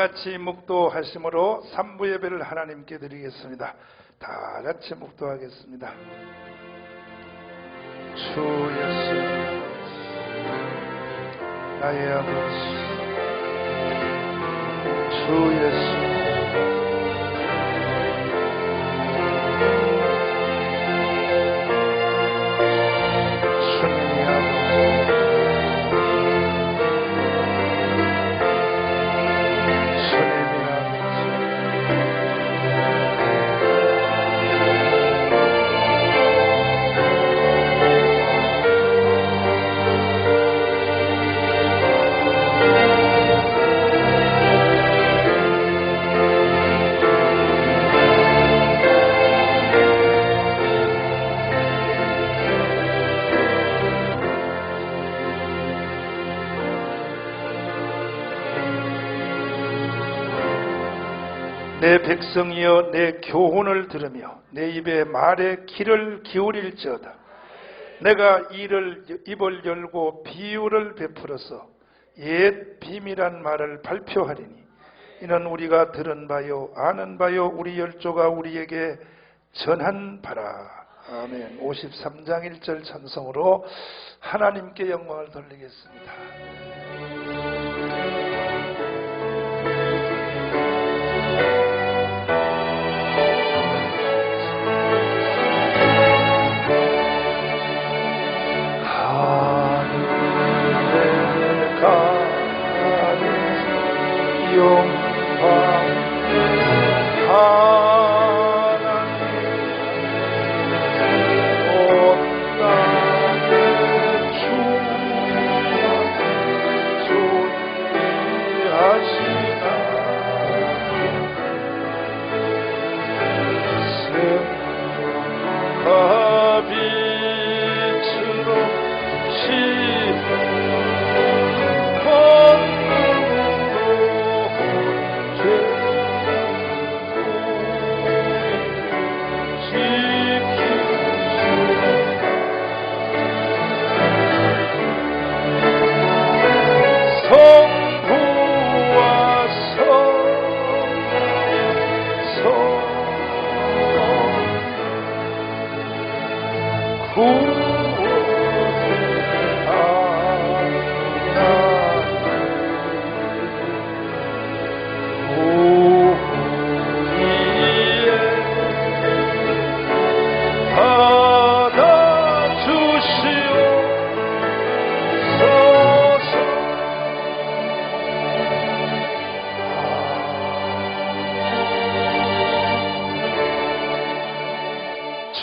같이 묵도하심으로 3부 예배를 하나님께 드리겠습니다. 다 같이 묵도하겠습니다. 주 예수 나의 아버지, 주 예수 주님이 아버지, 주님이 내 백성이여 내 교훈을 들으며 내 입의 말에 귀를 기울일지어다. 내가 입을 열고 비유를 베풀어서 옛 비밀한 말을 발표하리니 이는 우리가 들은 바요 아는 바요 우리 열조가 우리에게 전한 바라. 아멘. 53장 1절 찬송으로 하나님께 영광을 돌리겠습니다.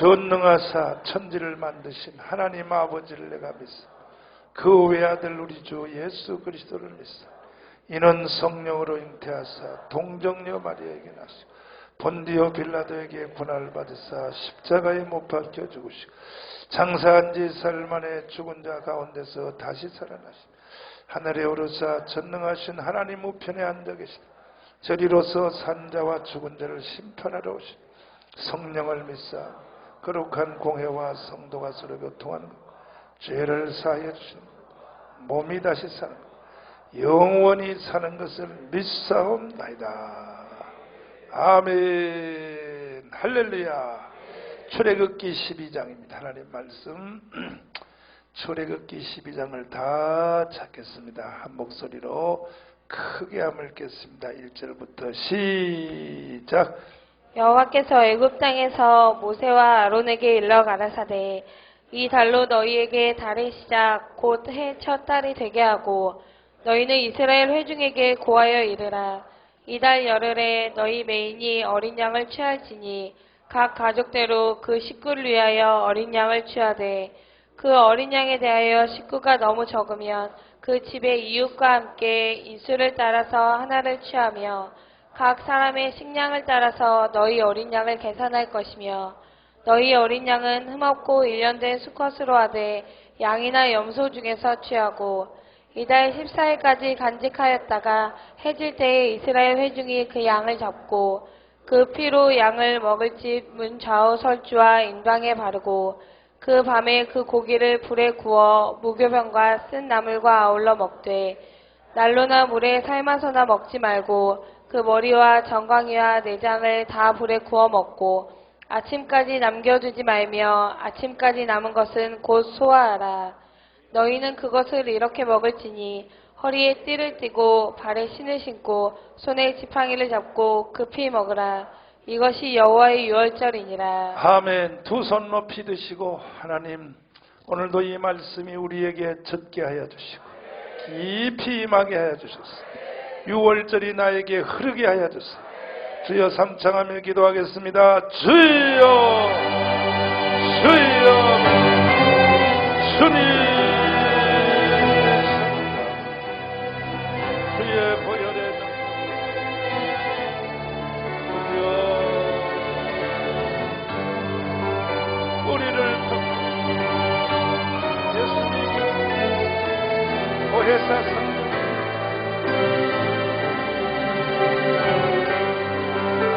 전능하사 천지를 만드신 하나님 아버지를 내가 믿습니다. 그 외아들 우리 주 예수 그리스도를 믿습니다. 이는 성령으로 잉태하사 동정녀 마리아에게 나시고 본디오 빌라도에게 고난을 받으사 십자가에 못 박혀 죽으시고 장사한 지 사흘 만에 죽은 자 가운데서 다시 살아나시고 하늘에 오르사 전능하신 하나님 우편에 앉아 계시다. 저리로서 산자와 죽은 자를 심판하러 오시니 성령을 믿사 거룩한 공회와 성도가 서로 교통하는 것, 죄를 사하여 주시는 것, 몸이 다시 사는 것, 영원히 사는 것을 믿사옵나이다. 아멘. 할렐루야. 출애굽기 12장입니다. 하나님 말씀 출애굽기 12장을 다 찾겠습니다. 한 목소리로 크게 함을 읽겠습니다. 1절부터 시작. 여호와께서 애굽 땅에서 모세와 아론에게 일러 가라사대 이 달로 너희에게 달의 시작 곧 해 첫 달이 되게 하고 너희는 이스라엘 회중에게 고하여 이르라. 이달 열흘에 너희 매인이 어린 양을 취할지니 각 가족대로 그 식구를 위하여 어린 양을 취하되 그 어린 양에 대하여 식구가 너무 적으면 그 집의 이웃과 함께 인수를 따라서 하나를 취하며 각 사람의 식량을 따라서 너희 어린 양을 계산할 것이며 너희 어린 양은 흠없고 일련된 수컷으로 하되 양이나 염소 중에서 취하고 이달 14일까지 간직하였다가 해질 때에 이스라엘 회중이 그 양을 잡고 그 피로 양을 먹을 집 문 좌우 설주와 인방에 바르고 그 밤에 그 고기를 불에 구워 무교병과 쓴 나물과 아울러 먹되 난로나 물에 삶아서나 먹지 말고 그 머리와 정강이와 내장을 다 불에 구워 먹고 아침까지 남겨두지 말며 아침까지 남은 것은 곧 소화하라. 너희는 그것을 이렇게 먹을지니 허리에 띠를 띠고 발에 신을 신고 손에 지팡이를 잡고 급히 먹으라. 이것이 여호와의 유월절이니라. 아멘. 두 손 높이 드시고 하나님 오늘도 이 말씀이 우리에게 젖게 하여 주시고 깊이 임하게 하여 주소서. 유월절이 나에게 흐르게 하여 주소서. 주여 삼창하며 기도하겠습니다. 주여 주여 주님 주의 보혈의 우리를 예수님 보혜사 성령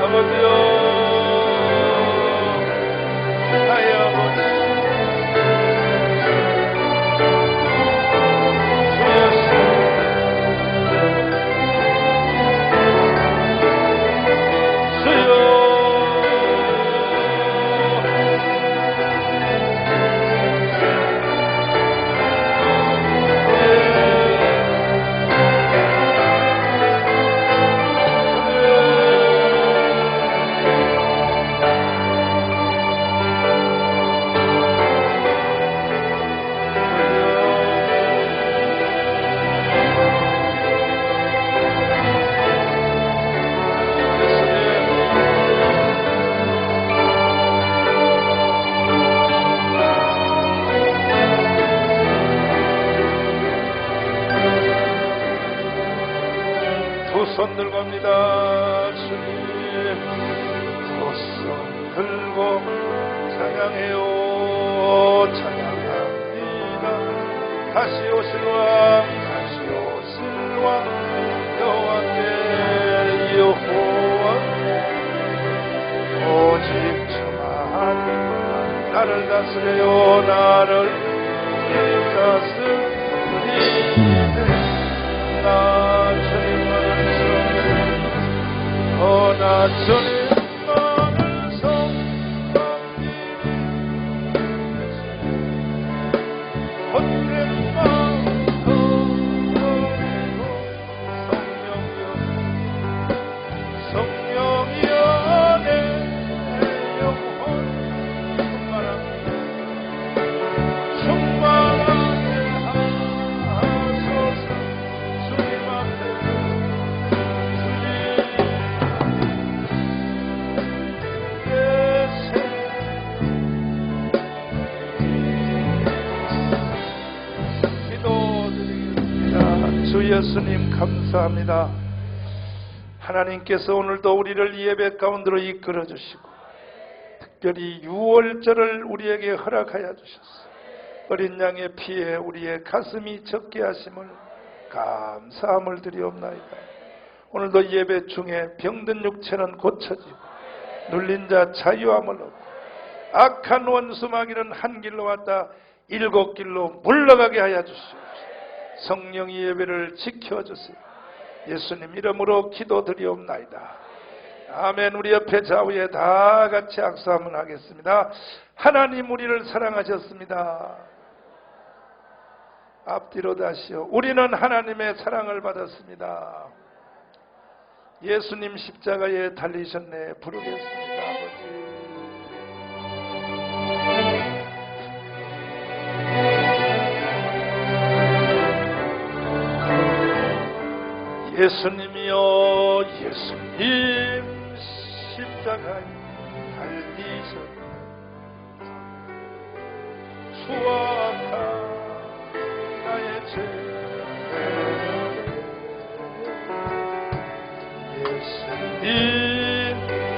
아버지여 나의 아버지 손 들고 합니다. 주님 두 손 들고 찬양해요. 찬양합니다. 다시 오실 왕 다시 오실 왕 여호와께 여호와 오직 저만 나를 다스려요. 나를 다스리네. 나 주님만을 나 주님만을 섬기니 헛된 마음 버리고 성령이여 내 영혼 충만하게 하소서. 주님 앞에 주 예수님 감사합니다. 하나님께서 오늘도 우리를 예배 가운데로 이끌어 주시고 특별히 유월절을 우리에게 허락하여 주셨어요. 어린 양의 피에 우리의 가슴이 적게 하심을 감사함을 드리옵나이다. 오늘도 예배 중에 병든 육체는 고쳐지고 눌린 자 자유함을 얻고 악한 원수 마귀는 한 길로 왔다 7길로 물러가게 하여 주시옵소서. 성령의 예배를 지켜주세요. 예수님 이름으로 기도드리옵나이다. 아멘. 우리 옆에 좌우에 다 같이 악수 한번 하겠습니다. 하나님 우리를 사랑하셨습니다. 앞뒤로 다시요. 우리는 하나님의 사랑을 받았습니다. 예수님 십자가에 달리셨네. 부르겠습니다. 아버지. 예수님이여 예수님 십자가에 달리셨네. 수확한 나의 죄 예수님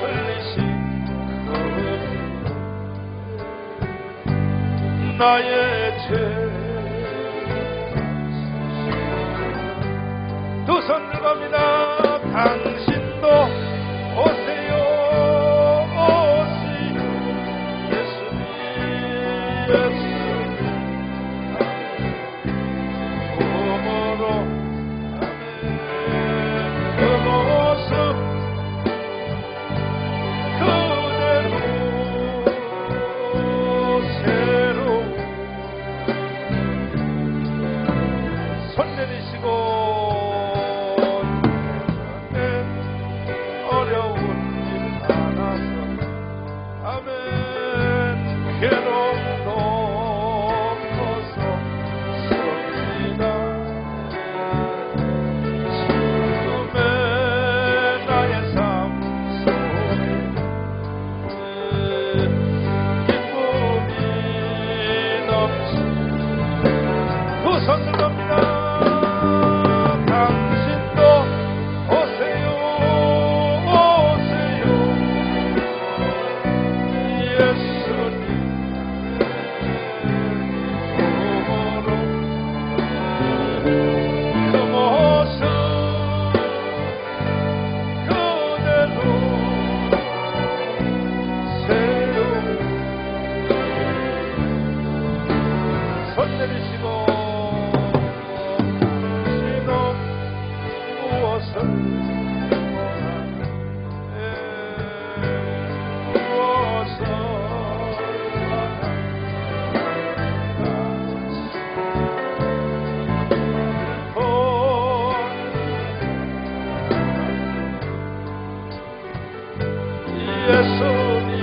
흘리신 그 나의 죄 두 손 들어갑니다. 당신도 오세요. 오세요. 예수님 예수님 몸으로 예수님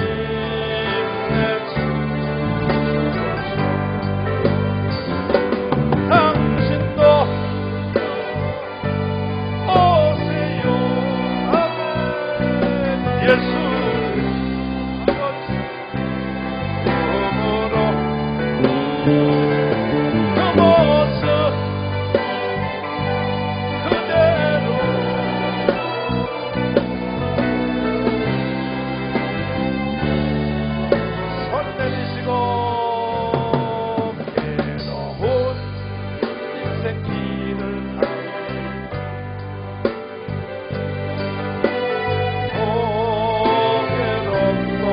내 당신도 오세요. 아멘. 예수 그 모습 그대로 손 내리시고 괴로운 인생 길을 가고 괴롭고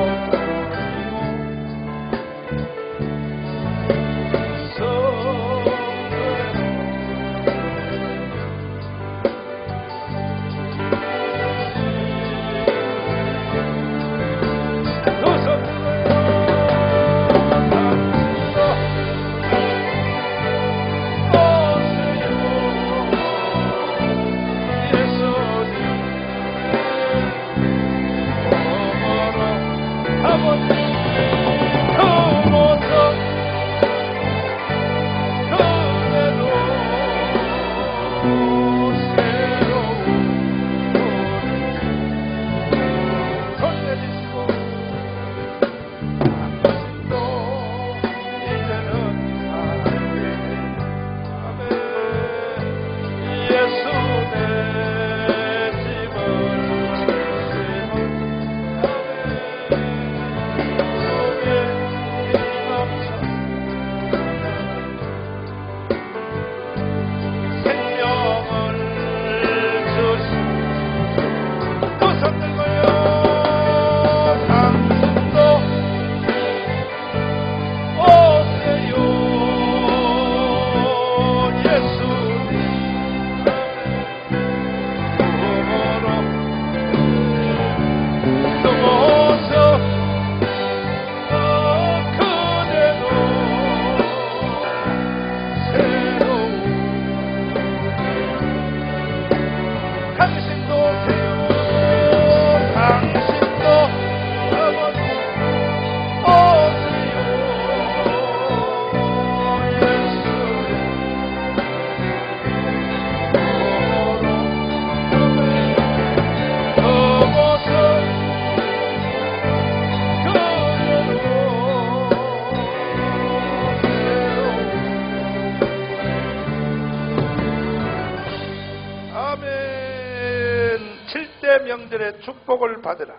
명절에 축복을 받으라.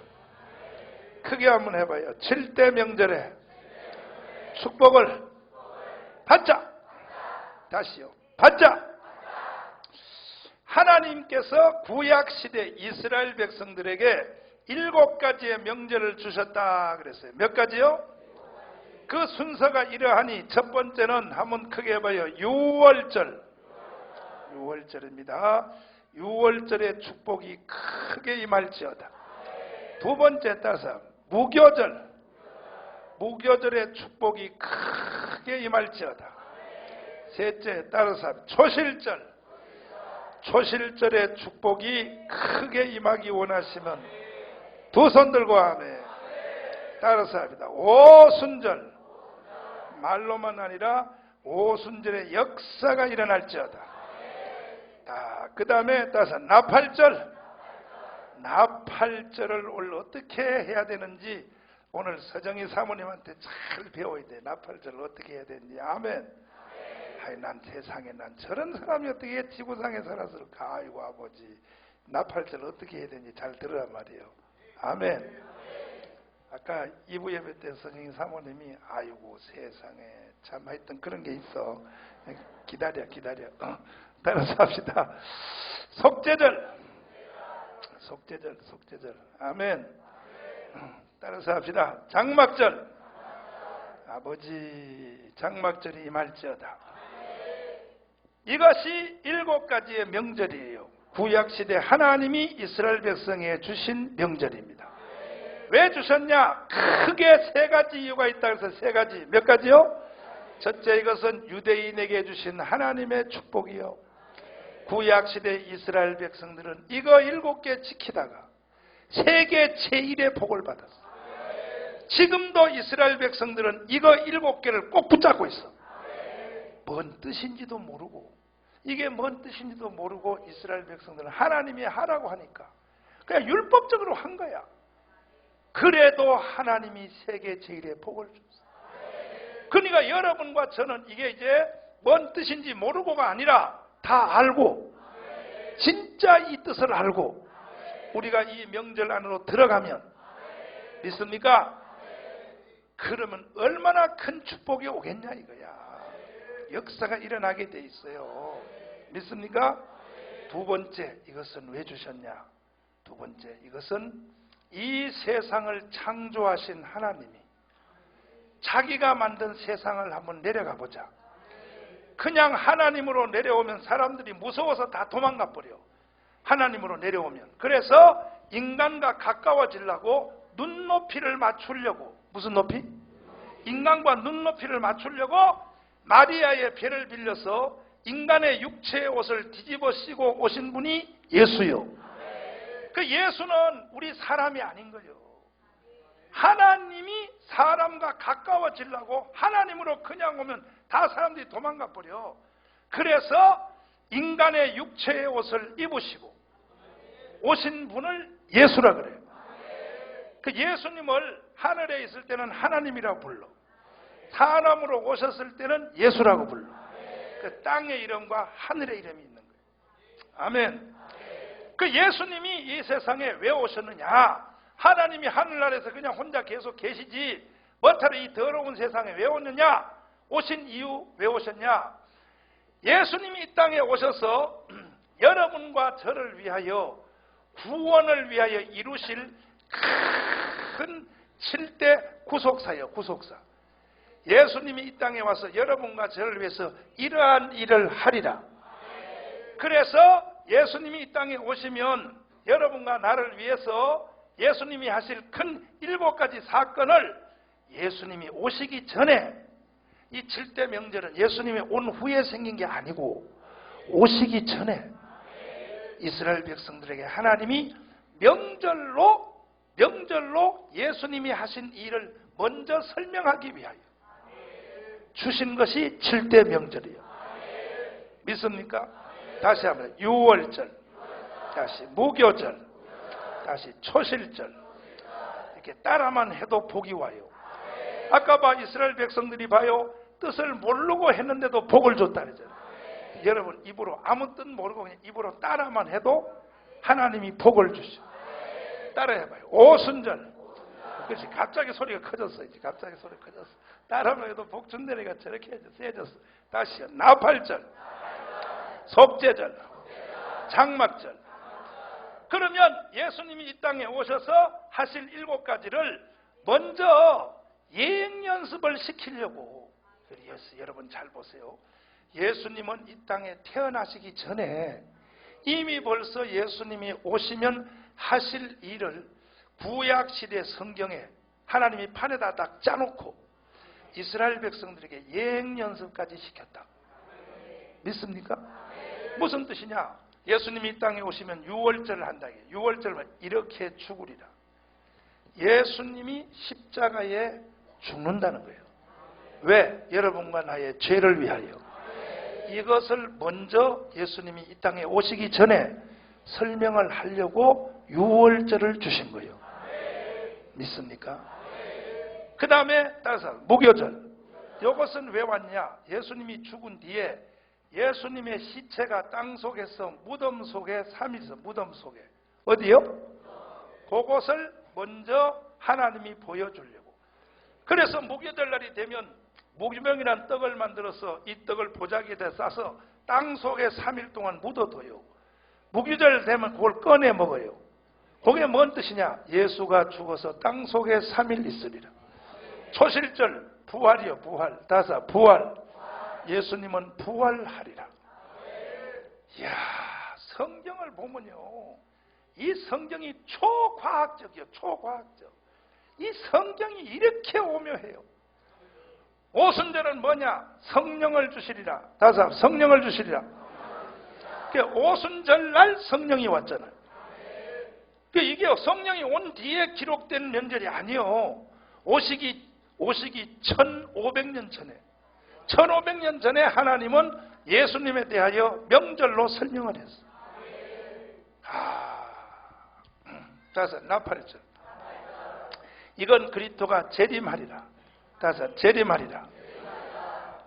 크게 한번 해봐요. 7대 명절에 축복을 받자. 다시요. 받자. 하나님께서 구약시대 이스라엘 백성들에게 7가지의 명절을 주셨다 그랬어요. 몇 가지요? 그 순서가 이러하니 첫 번째는 한번 크게 해봐요. 유월절. 유월절입니다. 유월절의 축복이 크게 임할지어다. 두 번째 따서 무교절. 무교절의 축복이 크게 임할지어다. 셋째 따라서 초실절. 초실절의 축복이 크게 임하기 원하시면 두 손 들고 아멘. 따라서 합니다. 오순절. 말로만 아니라 오순절의 역사가 일어날지어다. 그 다음에 따라서 나팔절. 나팔절을 오늘 어떻게 해야 되는지 오늘 서정희 사모님한테 잘 배워야 돼. 나팔절을 어떻게 해야 되는지. 아멘. 아이, 난 세상에 난 저런 사람이 어떻게 지구상에 살았을까. 아이고 아버지, 나팔절 어떻게 해야 되는지 잘 들으란 말이에요. 아멘. 아까 2부 예배 때 서정희 사모님이 아이고 세상에 참 하여튼 그런 게 있어. 기다려. 따라서 합시다. 속죄절. 아멘. 따라서 합시다. 장막절. 아버지, 장막절이 임할지어다. 이것이 7가지의 명절이에요. 구약시대 하나님이 이스라엘 백성에 주신 명절입니다. 왜 주셨냐? 크게 3가지 이유가 있다 해서 3가지. 몇 가지요? 첫째, 이것은 유대인에게 주신 하나님의 축복이요. 구약시대 이스라엘 백성들은 이거 7개 지키다가 세계 제1의 복을 받았어. 지금도 이스라엘 백성들은 이거 7개를 꼭 붙잡고 있어. 뭔 뜻인지도 모르고, 이게 뭔 뜻인지도 모르고 이스라엘 백성들은 하나님이 하라고 하니까 그냥 율법적으로 한 거야. 그래도 하나님이 세계 제1의 복을 줬어. 그러니까 여러분과 저는 이게 이제 뭔 뜻인지 모르고가 아니라 다 알고, 진짜 이 뜻을 알고 우리가 이 명절 안으로 들어가면, 믿습니까? 그러면 얼마나 큰 축복이 오겠냐 이거야. 역사가 일어나게 돼 있어요. 믿습니까? 두 번째, 이것은 왜 주셨냐? 두 번째, 이것은 이 세상을 창조하신 하나님이 자기가 만든 세상을 한번 내려가 보자. 그냥 하나님으로 내려오면 사람들이 무서워서 다 도망가 버려. 하나님으로 내려오면. 그래서 인간과 가까워지려고 눈높이를 맞추려고, 무슨 높이? 인간과 눈높이를 맞추려고 마리아의 배를 빌려서 인간의 육체의 옷을 뒤집어 씌고 오신 분이 예수요. 그 예수는 우리 사람이 아닌 거예요. 하나님이 사람과 가까워지려고 하나님으로 그냥 오면 다 사람들이 도망가 버려. 그래서 인간의 육체의 옷을 입으시고 오신 분을 예수라 그래요. 그 예수님을 하늘에 있을 때는 하나님이라고 불러. 사람으로 오셨을 때는 예수라고 불러. 그 땅의 이름과 하늘의 이름이 있는 거예요. 아멘. 그 예수님이 이 세상에 왜 오셨느냐? 하나님이 하늘나라에서 그냥 혼자 계속 계시지 뭐하러 이 더러운 세상에 왜 오느냐? 오신 이유 왜 오셨냐? 예수님이 이 땅에 오셔서 여러분과 저를 위하여 구원을 위하여 이루실 큰 7대 구속사예요. 구속사. 예수님이 이 땅에 와서 여러분과 저를 위해서 이러한 일을 하리라. 그래서 예수님이 이 땅에 오시면 여러분과 나를 위해서 예수님이 하실 큰 7가지 사건을 예수님이 오시기 전에, 이 7대 명절은 예수님이 온 후에 생긴 게 아니고 오시기 전에 이스라엘 백성들에게 하나님이 명절로 예수님이 하신 일을 먼저 설명하기 위하여 주신 것이 7대 명절이에요. 믿습니까? 다시 한번, 유월절, 다시 무교절, 다시 초실절, 이렇게 따라만 해도 복이 와요. 아까 봐, 이스라엘 백성들이 봐요. 뜻을 모르고 했는데도 복을 줬다 그러잖아요. 여러분, 입으로 아무 뜻 모르고 그냥 입으로 따라만 해도 하나님이 복을 주셔. 따라해봐요. 오순절. 그렇지. 갑자기 소리가 커졌어. 이제 갑자기 소리가 커졌어. 따라만 해도 복 준다니까 저렇게 세졌어. 다시요. 나팔절, 속죄절, 장막절. 그러면 예수님이 이 땅에 오셔서 하실 7가지를 먼저 예행 연습을 시키려고. 여러분 잘 보세요. 예수님은 이 땅에 태어나시기 전에 이미 벌써 예수님이 오시면 하실 일을 구약시대 성경에 하나님이 판에다 딱 짜놓고 이스라엘 백성들에게 예행 연습까지 시켰다. 믿습니까? 무슨 뜻이냐? 예수님이 이 땅에 오시면 유월절을 한다. 유월절은 이렇게 죽으리라. 예수님이 십자가에 죽는다는 거예요. 왜? 여러분과 나의 죄를 위하여. 이것을 먼저 예수님이 이 땅에 오시기 전에 설명을 하려고 유월절을 주신 거예요. 믿습니까? 그 다음에 따라서 무교절. 이것은 왜 왔냐? 예수님이 죽은 뒤에 예수님의 시체가 땅속에서 무덤 속에 3일 있어. 무덤 속에. 어디요? 그것을 먼저 하나님이 보여주려고. 그래서 무교절 날이 되면 무교병이라는 떡을 만들어서 이 떡을 보자기에 싸서 땅속에 3일 동안 묻어둬요. 무교절 되면 그걸 꺼내 먹어요. 그게 뭔 뜻이냐? 예수가 죽어서 땅속에 3일 있으리라. 초실절, 부활이요. 부활. 다사 부활. 예수님은 부활하리라. 이야, 성경을 보면요, 이 성경이 초과학적이요. 초과학적. 이 성경이 이렇게 오묘해요. 오순절은 뭐냐? 성령을 주시리라. 다사 성령을 주시리라. 오순절 날 성령이 왔잖아요. 이게 성령이 온 뒤에 기록된 명절이 아니요. 오시기 1500년 전에 1500년 전에 하나님은 예수님에 대하여 명절로 설명을 했어. 다섯 나팔이죠. 이건 그리스도가 재림하리라. 다섯 재림하리라.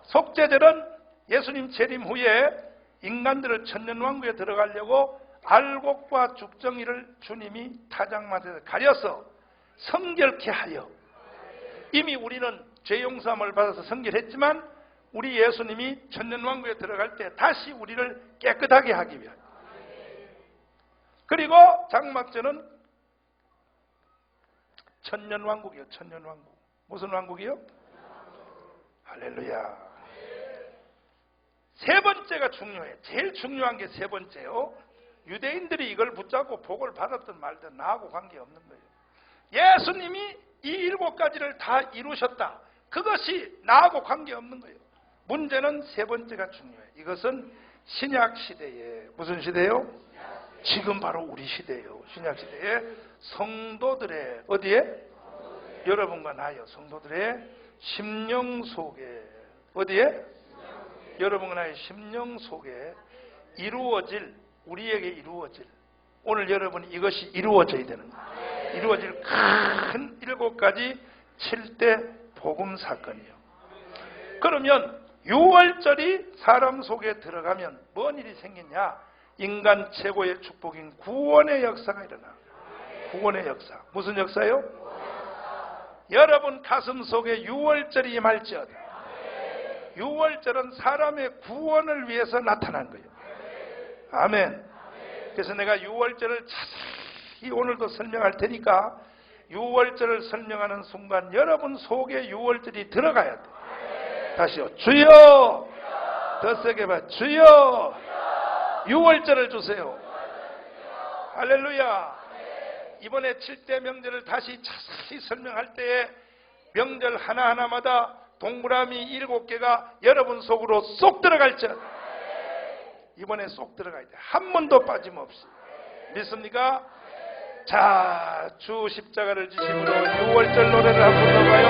속죄절은 예수님 재림 후에 인간들을 천년왕국에 들어가려고 알곡과 죽정이를 주님이 타작마대에서 가려서 성결케 하여, 이미 우리는 죄 용서함을 받아서 성결했지만 우리 예수님이 천년왕국에 들어갈 때 다시 우리를 깨끗하게 하기 위하여. 그리고 장막절은 천년왕국이요. 천년왕국. 무슨 왕국이요? 할렐루야. 세 번째가 중요해. 제일 중요한 게 세 번째요. 유대인들이 이걸 붙잡고 복을 받았든 말든 나하고 관계없는 거예요. 예수님이 이 7가지를 다 이루셨다. 그것이 나하고 관계없는 거예요. 문제는 세 번째가 중요해. 이것은 신약 시대에, 무슨 시대요? 지금 바로 우리 시대예요. 신약 시대에 성도들의, 어디에? 여러분과 나요. 성도들의 심령 속에, 어디에? 여러분과 나의 심령 속에 이루어질, 우리에게 이루어질, 오늘 여러분이 이것이 이루어져야 되는 거예요. 이루어질 큰 7가지 7대 복음 사건이요. 그러면 6월절이 사람 속에 들어가면 뭔 일이 생기냐? 인간 최고의 축복인 구원의 역사가 일어나. 구원의 역사. 무슨 역사요? 여러분 가슴 속에 6월절이 임할지어다. 6월절은 사람의 구원을 위해서 나타난 거예요. 아멘. 그래서 내가 6월절을 자세히 오늘도 설명할 테니까 6월절을 설명하는 순간 여러분 속에 6월절이 들어가야 돼. 다시요. 주여! 더 세게 봐. 주여! 6월절을 주세요. 할렐루야. 이번에 7대 명절을 다시 자세히 설명할 때에 명절 하나하나마다 동그라미 7개가 여러분 속으로 쏙 들어갈지어다. 이번에 쏙 들어가야 돼. 한 번도 빠짐없이. 믿습니까? 자, 주 십자가를 지심으로 6월절 노래를 한번 불러봐요.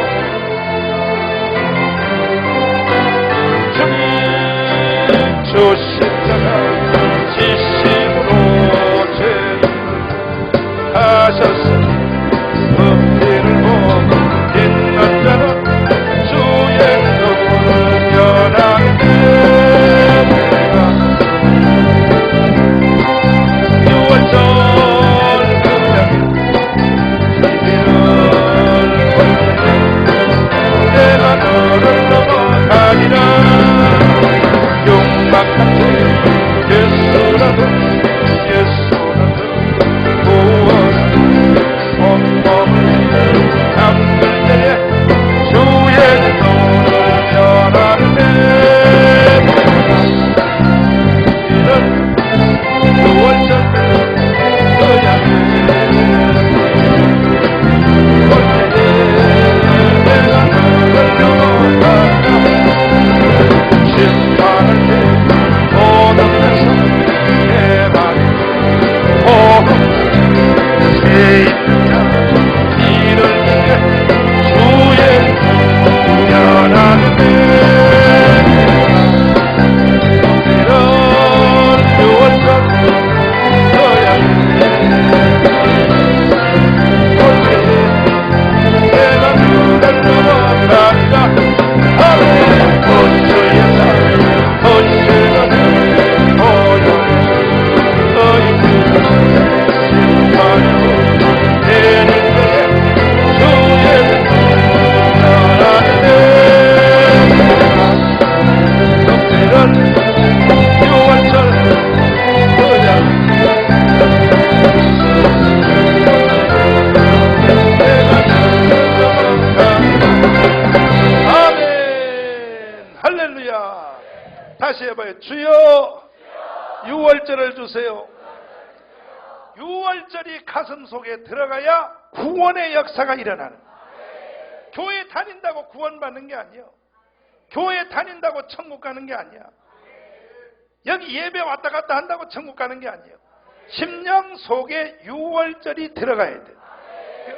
주 십자가 지심으로 죄 하셨으니 은혜를 보고 있는 자는 주의 눈을 변하게. 6월절 내가 너를 넘어가리라. 용막한 죄 예수라도 구원 온몸을 잠들 때에 주의 눈을 변하네. 이런 6월절 다시 해봐요. 주여 6월절을 주세요. 6월절이 가슴 속에 들어가야 구원의 역사가 일어나는 거예요. 교회 다닌다고 구원받는 게 아니에요. 교회 다닌다고 천국 가는 게 아니야. 여기 예배 왔다 갔다 한다고 천국 가는 게 아니에요. 심령 속에 유월절이 들어가야 돼.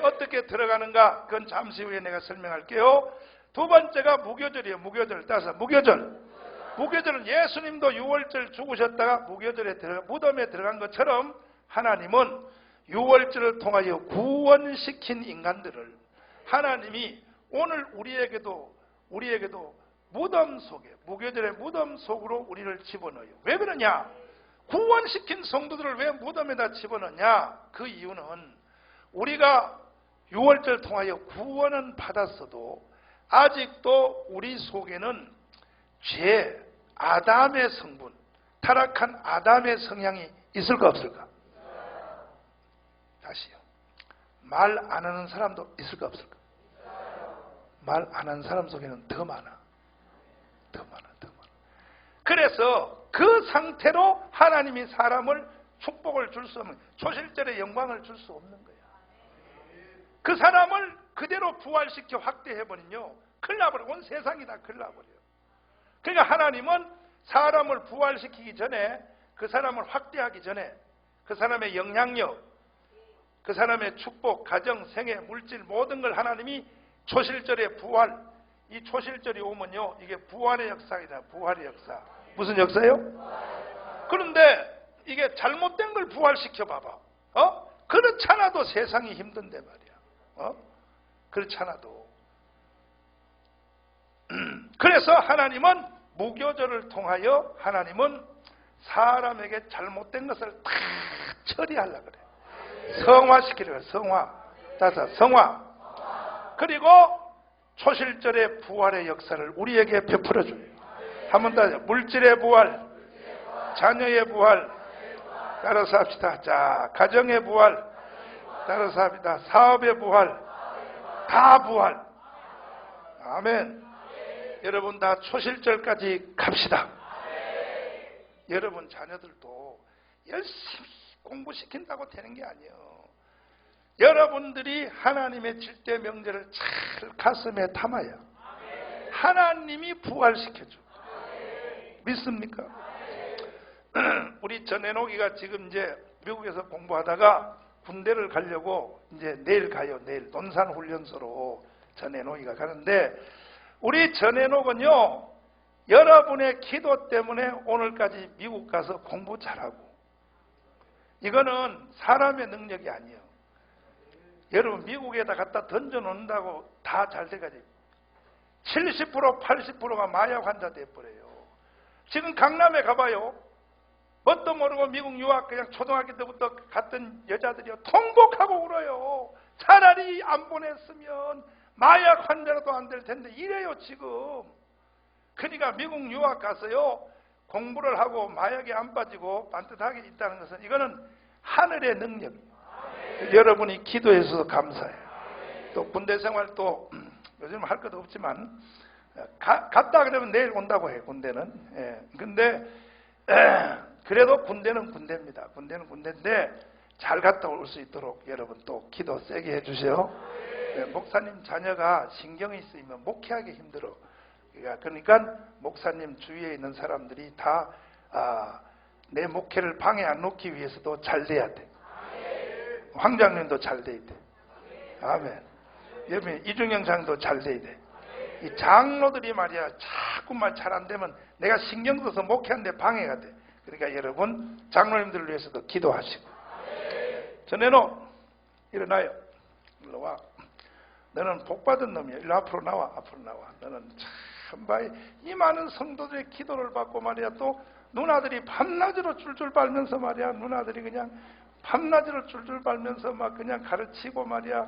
어떻게 들어가는가? 그건 잠시 후에 내가 설명할게요. 두 번째가 무교절이에요. 무교절. 따라서 무교절. 무교절은 예수님도 유월절 죽으셨다가 무교절에 무덤에 들어간 것처럼 하나님은 유월절을 통하여 구원시킨 인간들을 하나님이 오늘 우리에게도 무덤 속에, 무교절의 무덤 속으로 우리를 집어넣어요. 왜 그러냐? 구원시킨 성도들을 왜 무덤에다 집어넣냐? 그 이유는 우리가 유월절 통하여 구원은 받았어도 아직도 우리 속에는 죄, 아담의 성분, 타락한 아담의 성향이 있을까 없을까? 다시요. 말 안 하는 사람도 있을까 없을까? 말 안 하는 사람 속에는 더 많아. 더 많아. 그래서 그 상태로 하나님이 사람을 축복을 줄 수 없는, 초실절의 영광을 줄 수 없는 거야. 그 사람을 그대로 부활시켜 확대해버리면요, 큰일 나버려. 온 세상이 다 큰일 나버려요. 그러니까 하나님은 사람을 부활시키기 전에, 그 사람을 확대하기 전에 그 사람의 영향력, 그 사람의 축복, 가정, 생애, 물질 모든 걸 하나님이 초실절의 부활, 이 초실절이 오면요, 이게 부활의 역사이다. 부활의 역사. 무슨 역사요? 그런데 이게 잘못된 걸 부활시켜 봐봐. 그렇잖아도 세상이 힘든데 말이야. 그렇잖아도. 그래서 하나님은 무교절을 통하여 하나님은 사람에게 잘못된 것을 다 처리하려고 그래. 성화시키려고 그래. 성화. 따라서 성화. 그리고 초실절의 부활의 역사를 우리에게 베풀어줘요. 한 번 더 하죠. 물질의 부활, 자녀의 부활, 따라서 합시다. 자, 가정의 부활, 따라서 합니다. 사업의 부활, 다 부활. 아멘. 여러분 다 초실절까지 갑시다. 여러분 자녀들도 열심히 공부시킨다고 되는 게 아니에요. 여러분들이 하나님의 질대 명제를 잘 가슴에 담아야 하나님이 부활시켜줘. 믿습니까? 우리 전해놓기가 지금 이제 미국에서 공부하다가 군대를 가려고 이제 내일 가요. 내일 논산훈련소로 전해놓기가 가는데, 우리 전해놓은요, 여러분의 기도 때문에 오늘까지 미국 가서 공부 잘하고, 이거는 사람의 능력이 아니에요. 여러분 미국에다 갖다 던져놓는다고 다 잘 돼가지고 70% 80%가 마약 환자 돼버려요. 지금 강남에 가봐요. 뭣도 모르고 미국 유학 그냥 초등학교 때부터 갔던 여자들이요, 통곡하고 울어요. 차라리 안 보냈으면 마약 환자라도 안 될 텐데 이래요 지금. 그러니까 미국 유학 가서요, 공부를 하고 마약에 안 빠지고 반듯하게 있다는 것은 이거는 하늘의 능력이에요. 여러분이 기도해서 감사해요. 또 군대 생활도 요즘 할 것도 없지만 갔다 그러면 내일 온다고 해요. 군대는. 근데 그래도 군대는 군대입니다. 군대는 군대인데 잘 갔다 올 수 있도록 여러분 또 기도 세게 해주세요. 목사님 자녀가 신경이 쓰이면 목회하기 힘들어. 그러니까 목사님 주위에 있는 사람들이 다 내 목회를 방해 안 놓기 위해서도 잘 돼야 돼. 황장님도 잘 돼야 돼. 아멘. 여러분 이중영 장도 잘 돼야 돼. 이 장로들이 말이야 자꾸만 잘 안 되면 내가 신경 써서 목회하는데 방해가 돼. 그러니까 여러분 장로님들을 위해서도 기도하시고. 전해놓 일어나요. 일로 와. 너는 복받은 놈이야. 일로 앞으로 나와. 앞으로 나와. 너는 참 봐이 이 많은 성도들의 기도를 받고 말이야. 또 누나들이 밤낮으로 줄줄 빨면서 말이야. 누나들이 그냥 밤낮으로 줄줄 빨면서 막 그냥 가르치고 말이야.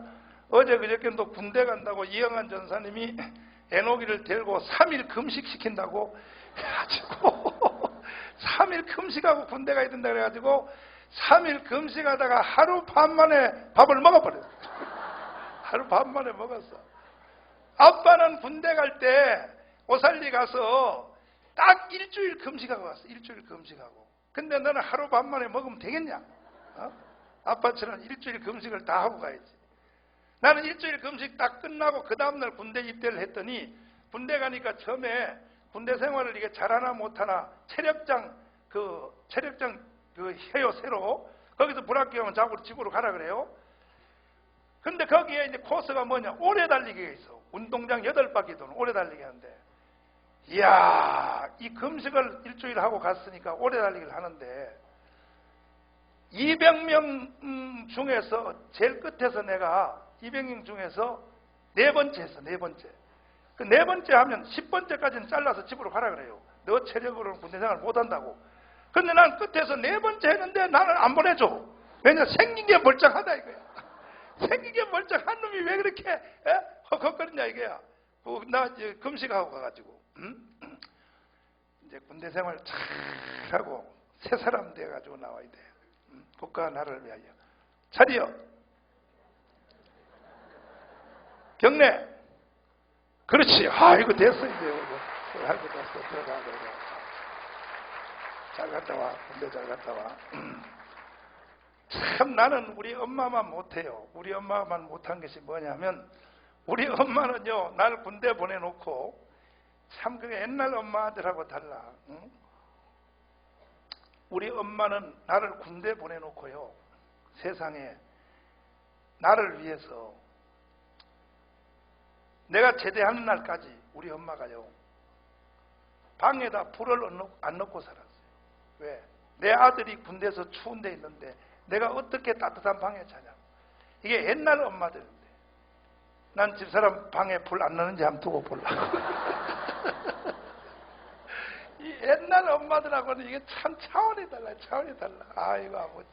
어제 그저께도 군대 간다고 이영환 전사님이 에노기를 데리고 3일 금식시킨다고 해가지고 3일 금식하고 군대 가야 된다 그래가지고 3일 금식하다가 하루 반 만에 밥을 먹어버렸어. 하루 반 만에 먹었어. 아빠는 군대 갈 때 오살리 가서 딱 일주일 금식하고 왔어. 일주일 금식하고. 근데 너는 하루 반 만에 먹으면 되겠냐? 아빠처럼 일주일 금식을 다 하고 가야지. 나는 일주일 금식 딱 끝나고 그 다음날 군대 입대를 했더니 군대 가니까 처음에 군대 생활을 이게 잘하나 못하나 체력장 해요 새로. 거기서 불합격하면 자고 집으로 가라 그래요. 근데 거기에 이제 코스가 뭐냐? 오래 달리기가 있어. 운동장 8바퀴 도는 오래 달리기 하는데, 이야, 이 금식을 일주일 하고 갔으니까 오래 달리기를 하는데, 200명 중에서 제일 끝에서 내가 200명 중에서 4번째 했어. 4번째. 그 4번째 하면 10번째까지는 잘라서 집으로 가라 그래요. 너 체력으로는 군대생활 못한다고. 근데 난 끝에서 4번째 했는데 나는 안 보내줘. 왜냐? 생긴 게 멀쩡하다 이거야. 생긴 게 멀쩡한 놈이 왜 그렇게 헉헉거리냐 이거야. 나 이제 금식하고 가가지고 이제 군대생활 잘하고 새 사람 돼가지고 나와야 돼. 국가와 나라를 위하여. 차려. 경례. 그렇지. 이거 됐어 이제. 아이고 됐어. 들어가. 잘 갔다 와. 군대 잘 갔다 와. 참 나는 우리 엄마만 못해요. 우리 엄마만 못한 것이 뭐냐면, 우리 엄마는요, 날 군대 보내놓고 참 그 옛날 엄마들하고 달라. 응? 우리 엄마는 나를 군대 보내놓고요, 세상에 나를 위해서 내가 제대하는 날까지 우리 엄마가요, 방에다 불을 안 넣고 살았어요. 왜? 내 아들이 군대에서 추운 데 있는데 내가 어떻게 따뜻한 방에 자냐. 이게 옛날 엄마들인데, 난 집사람 방에 불 안 넣는지 한번 두고 보려고. 이 옛날 엄마들하고는 이게 참 차원이 달라. 아이고 아버지,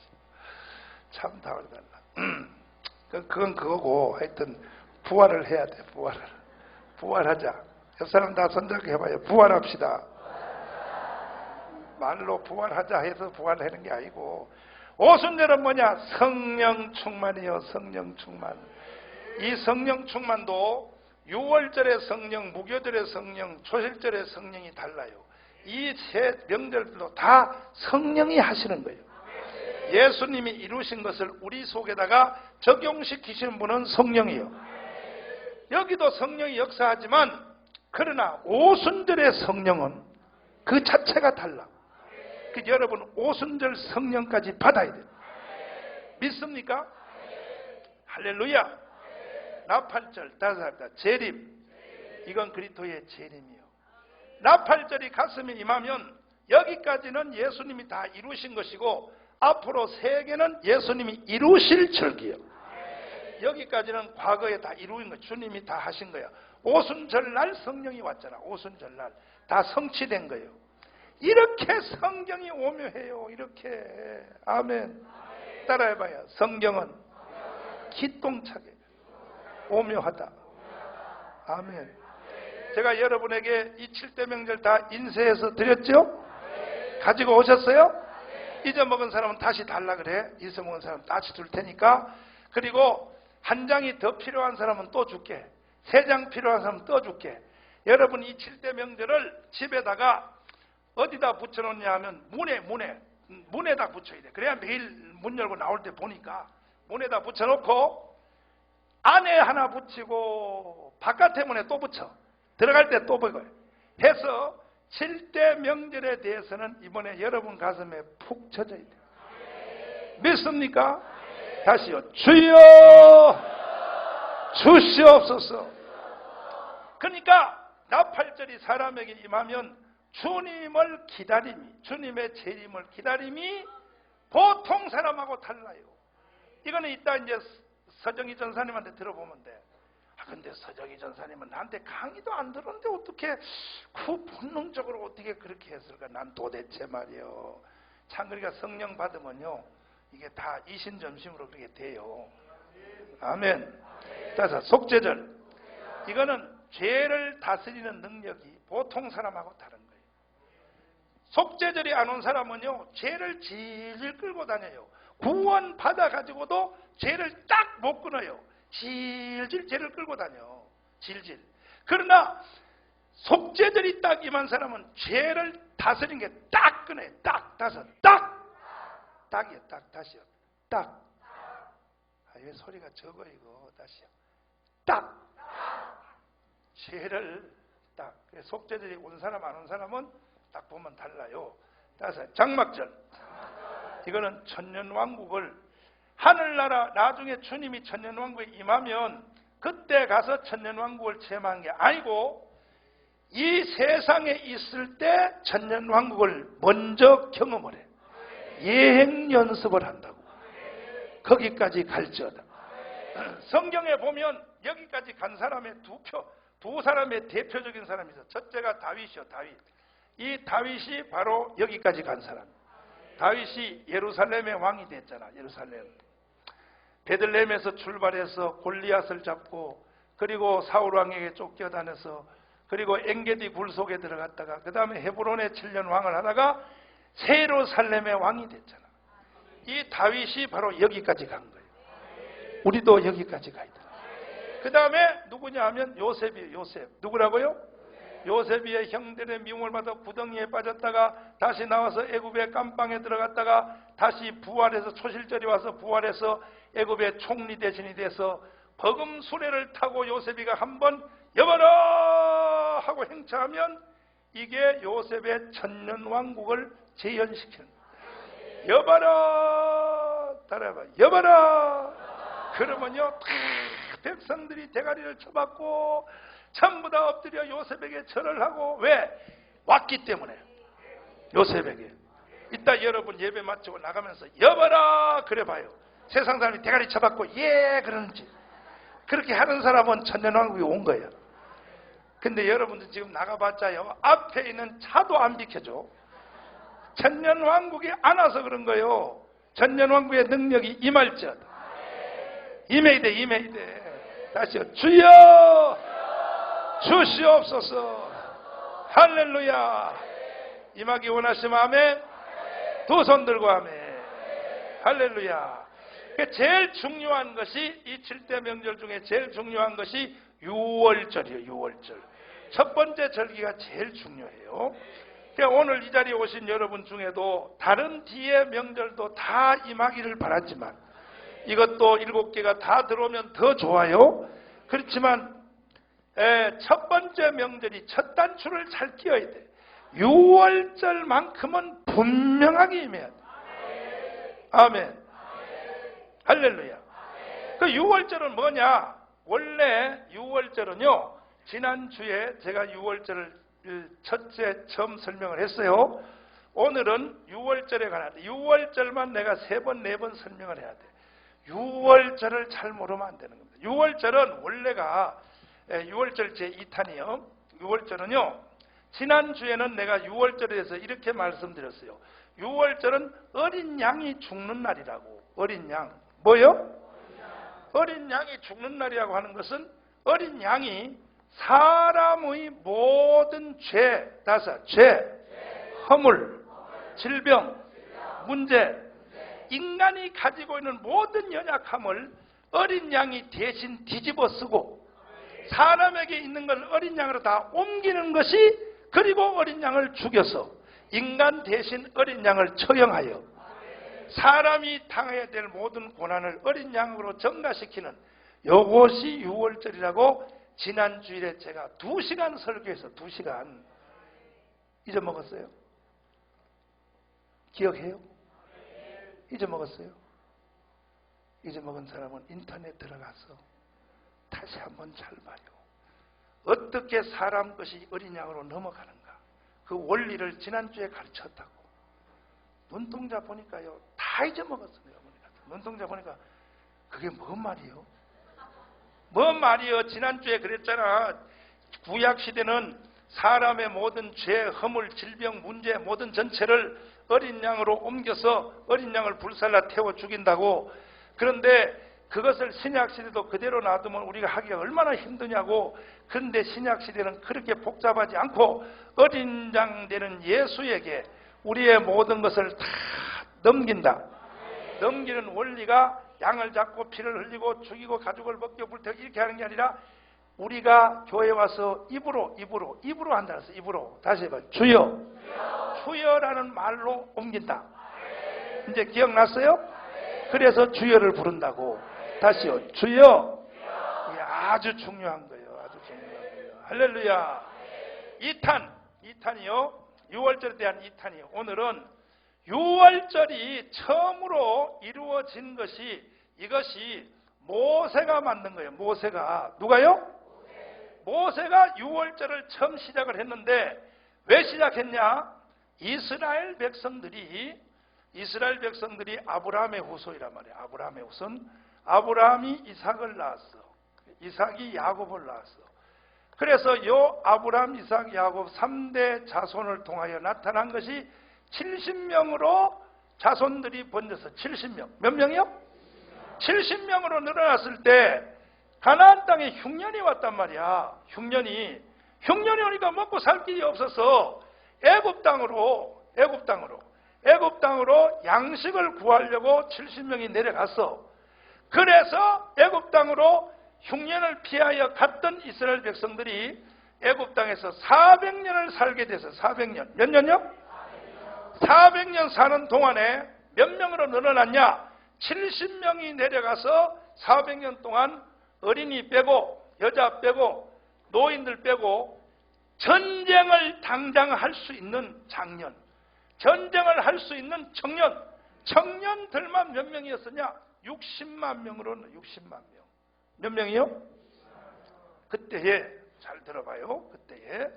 참 차원이 달라. 그건 그거고, 하여튼 부활을 해야 돼. 부활하자. 옆 사람 다 손잡고 해봐요. 부활합시다. 말로 부활하자 해서 부활하는 게 아니고, 오순절은 뭐냐? 성령 충만이요. 성령 충만. 이 성령 충만도 6월절의 성령, 무교절의 성령, 초실절의 성령이 달라요. 이 세 명절도 다 성령이 하시는 거예요. 예수님이 이루신 것을 우리 속에다가 적용시키시는 분은 성령이요. 여기도 성령이 역사하지만, 그러나 오순절의 성령은 그 자체가 달라. 여러분, 오순절 성령까지 받아야 돼요. 믿습니까? 할렐루야. 나팔절, 다섯합니다. 재림. 이건 그리스도의 재림이요. 나팔절이 가슴에 임하면 여기까지는 예수님이 다 이루신 것이고, 앞으로 세계는 예수님이 이루실 절기요. 여기까지는 과거에 다 이루인 거, 주님이 다 하신 거야. 오순절날 성령이 왔잖아. 오순절날 다 성취된 거예요. 이렇게 성경이 오묘해요. 이렇게. 아멘. 따라해봐요. 성경은 기똥차게 오묘하다. 아멘. 제가 여러분에게 이 7대 명절 다 인쇄해서 드렸죠? 가지고 오셨어요? 잊어먹은 사람은 다시 달라 그래. 잊어먹은 사람은 다시 줄 테니까. 그리고 한 장이 더 필요한 사람은 또 줄게. 3장 필요한 사람은 또 줄게. 여러분, 이 7대 명절을 집에다가 어디다 붙여놓냐 하면 문에다 붙여야 돼. 그래야 매일 문 열고 나올 때 보니까. 문에다 붙여놓고 안에 하나 붙이고 바깥에 문에 또 붙여. 들어갈 때 또 보고 해서 7대 명절에 대해서는 이번에 여러분 가슴에 푹 젖어야 돼. 믿습니까? 다시요. 주여 주시옵소서. 그러니까 나팔절이 사람에게 임하면 주님을 기다림이, 주님의 재림을 기다림이 보통 사람하고 달라요. 이거는 이따 이제 서정희 전사님한테 들어보면 돼. 근데 서정희 전사님은 나한테 강의도 안 들었는데 어떻게 그 본능적으로 어떻게 그렇게 했을까? 난 도대체 말이요. 참, 그러니까 성령 받으면요, 이게 다 이신점심으로 그렇게 돼요. 아멘. 자, 속죄절. 이거는 죄를 다스리는 능력이 보통 사람하고 다른 거예요. 속죄절이 안 온 사람은요, 죄를 질질 끌고 다녀요. 구원 받아가지고도 죄를 딱 못 끊어요. 질질 죄를 끌고 다녀. 질질. 그러나 속죄절이 딱 임한 사람은 죄를 다스리는 게 딱 끊어요. 딱, 다섯, 딱. 딱이요, 딱, 다시요. 딱. 왜 소리가 적어 이거. 다시요. 딱. 죄를 딱. 속죄절이 온 사람 안 온 사람은 딱 보면 달라요. 다섯, 장막절. 이거는 천년왕국을, 하늘나라, 나중에 주님이 천년왕국에 임하면 그때 가서 천년왕국을 체험하는 게 아니고 이 세상에 있을 때 천년왕국을 먼저 경험을 해. 예행 연습을 한다고. 거기까지 갈지어다. 성경에 보면 여기까지 간 사람의 두 사람의 대표적인 사람이 있어. 첫째가 다윗이요, 다윗. 이 다윗이 바로 여기까지 간 사람. 다윗이 예루살렘의 왕이 됐잖아. 예루살렘. 베들레헴에서 출발해서 골리앗을 잡고, 그리고 사울 왕에게 쫓겨다녀서, 그리고 엔게디 굴 속에 들어갔다가, 그 다음에 헤브론에 7년 왕을 하다가 예루살렘의 왕이 됐잖아. 이 다윗이 바로 여기까지 간 거예요. 우리도 여기까지 가야 돼. 그 다음에 누구냐 하면 요셉이에요. 요셉. 누구라고요? 요셉이의 형들의 미움을 받아 구덩이에 빠졌다가 다시 나와서 애굽의 깜방에 들어갔다가 다시 부활해서, 초실절이 와서 부활해서 애굽의 총리 대신이 돼서 버금 수레를 타고 요셉이가 한번 여봐라 하고 행차하면 이게 요셉의 천년왕국을 재현시키는 거예요. 여봐라, 따라해봐. 여봐라. 그러면요, 백성들이 대가리를 쳐박고 전부 다 엎드려 요셉에게 절을 하고, 왜? 왔기 때문에. 요셉에게. 이따 여러분 예배 마치고 나가면서 여봐라 그래 봐요. 세상 사람이 대가리 쳐박고 예 그러는지. 그렇게 하는 사람은 천년왕국이 온 거예요. 근데 여러분들 지금 나가봤자요, 앞에 있는 차도 안 비켜줘. 천년왕국이 안 와서 그런 거예요. 천년왕국의 능력이 임할지어다. 임해야 돼, 임해야 돼. 다시요. 주여 주시옵소서. 할렐루야. 임하기 원하시면 아멘. 두 손 들고 아멘. 할렐루야. 제일 중요한 것이, 이 7대 명절 중에 제일 중요한 것이 유월절이에요. 유월절. 첫 번째 절기가 제일 중요해요. 그러니까 오늘 이 자리에 오신 여러분 중에도 다른 뒤의 명절도 다 임하기를 바랐지만, 이것도 7개가 다 들어오면 더 좋아요. 그렇지만 첫 번째 명절이 첫 단추를 잘 끼워야 돼. 6월절만큼은 분명하게 임해야 돼. 아멘. 할렐루야. 그 6월절은 뭐냐? 원래 6월절은요, 지난주에 제가 6월절을 첫째 처음 설명을 했어요. 오늘은 6월절에 관한 6월절만 내가 3번, 4번 설명을 해야 돼. 6월절을 잘 모르면 안 되는 겁니다. 6월절은 원래가 6월절 제2탄이요. 6월절은요, 지난주에는 내가 6월절에 대해서 이렇게 말씀드렸어요. 6월절은 어린 양이 죽는 날이라고. 어린 양. 뭐요? 어린 양이 죽는 날이라고 하는 것은 어린 양이 사람의 모든 죄, 허물, 질병, 문제, 인간이 가지고 있는 모든 연약함을 어린 양이 대신 뒤집어 쓰고 사람에게 있는 걸 어린 양으로 다 옮기는 것이, 그리고 어린 양을 죽여서 인간 대신 어린 양을 처형하여 사람이 당해야 될 모든 고난을 어린 양으로 전가시키는, 이것이 6월절이라고 지난 주일에 제가 2시간 설교해서 2시간 잊어먹었어요? 기억해요? 잊어먹었어요? 잊어먹은 사람은 인터넷 들어가서 다시 한번 잘 봐요. 어떻게 사람 것이 어린 양으로 넘어가는가, 그 원리를 지난주에 가르쳤다고. 눈동자 보니까요, 다 잊어먹었어요. 눈동자 보니까 그게 뭔 말이요? 뭔 말이요? 지난주에 그랬잖아. 구약시대는 사람의 모든 죄, 허물, 질병, 문제 모든 전체를 어린 양으로 옮겨서 어린 양을 불살라 태워 죽인다고. 그런데 그것을 신약시대도 그대로 놔두면 우리가 하기가 얼마나 힘드냐고. 그런데 신약시대는 그렇게 복잡하지 않고 어린 양 되는 예수에게 우리의 모든 것을 다 넘긴다. 넘기는 원리가 양을 잡고 피를 흘리고 죽이고 가죽을 벗겨 불태우고 이렇게 하는 게 아니라, 우리가 교회 와서 입으로 한다 해서 입으로 다시 해봐. 주여. 주여라는 말로 옮긴다. 이제 기억났어요? 그래서 주여를 부른다고. 다시요. 주여. 이게 아주 중요한 거예요. 아주 중요한 거예요. 할렐루야. 2탄이요. 6월절에 대한 2탄이요. 오늘은 유월절이 처음으로 이루어진 것이 이것이 모세가 만든 거예요. 모세가. 누가요? 모세가 유월절을 처음 시작을 했는데 왜 시작했냐? 이스라엘 백성들이 아브라함의 후손이란 말이에요. 아브라함의 후손. 아브라함이 이삭을 낳았어. 이삭이 야곱을 낳았어. 그래서 요 아브라함, 이삭, 야곱 3대 자손을 통하여 나타난 것이 70명으로 자손들이 번져서 70명. 몇 명이요? 70명으로 늘어났을 때 가나안 땅에 흉년이 왔단 말이야. 흉년이 오니까 먹고 살 길이 없어서 애굽 땅으로 양식을 구하려고 70명이 내려갔어. 그래서 애굽 땅으로 흉년을 피하여 갔던 이스라엘 백성들이 애굽 땅에서 400년을 살게 돼서 400년. 몇 년요? 400년 사는 동안에 몇 명으로 늘어났냐? 70명이 내려가서 400년 동안 어린이 빼고 여자 빼고 노인들 빼고 전쟁을 당장 할 수 있는 장년, 전쟁을 할 수 있는 청년들만 몇 명이었으냐? 60만 명으로는 60만 명. 몇 명이요? 그때에 잘 들어봐요. 그때에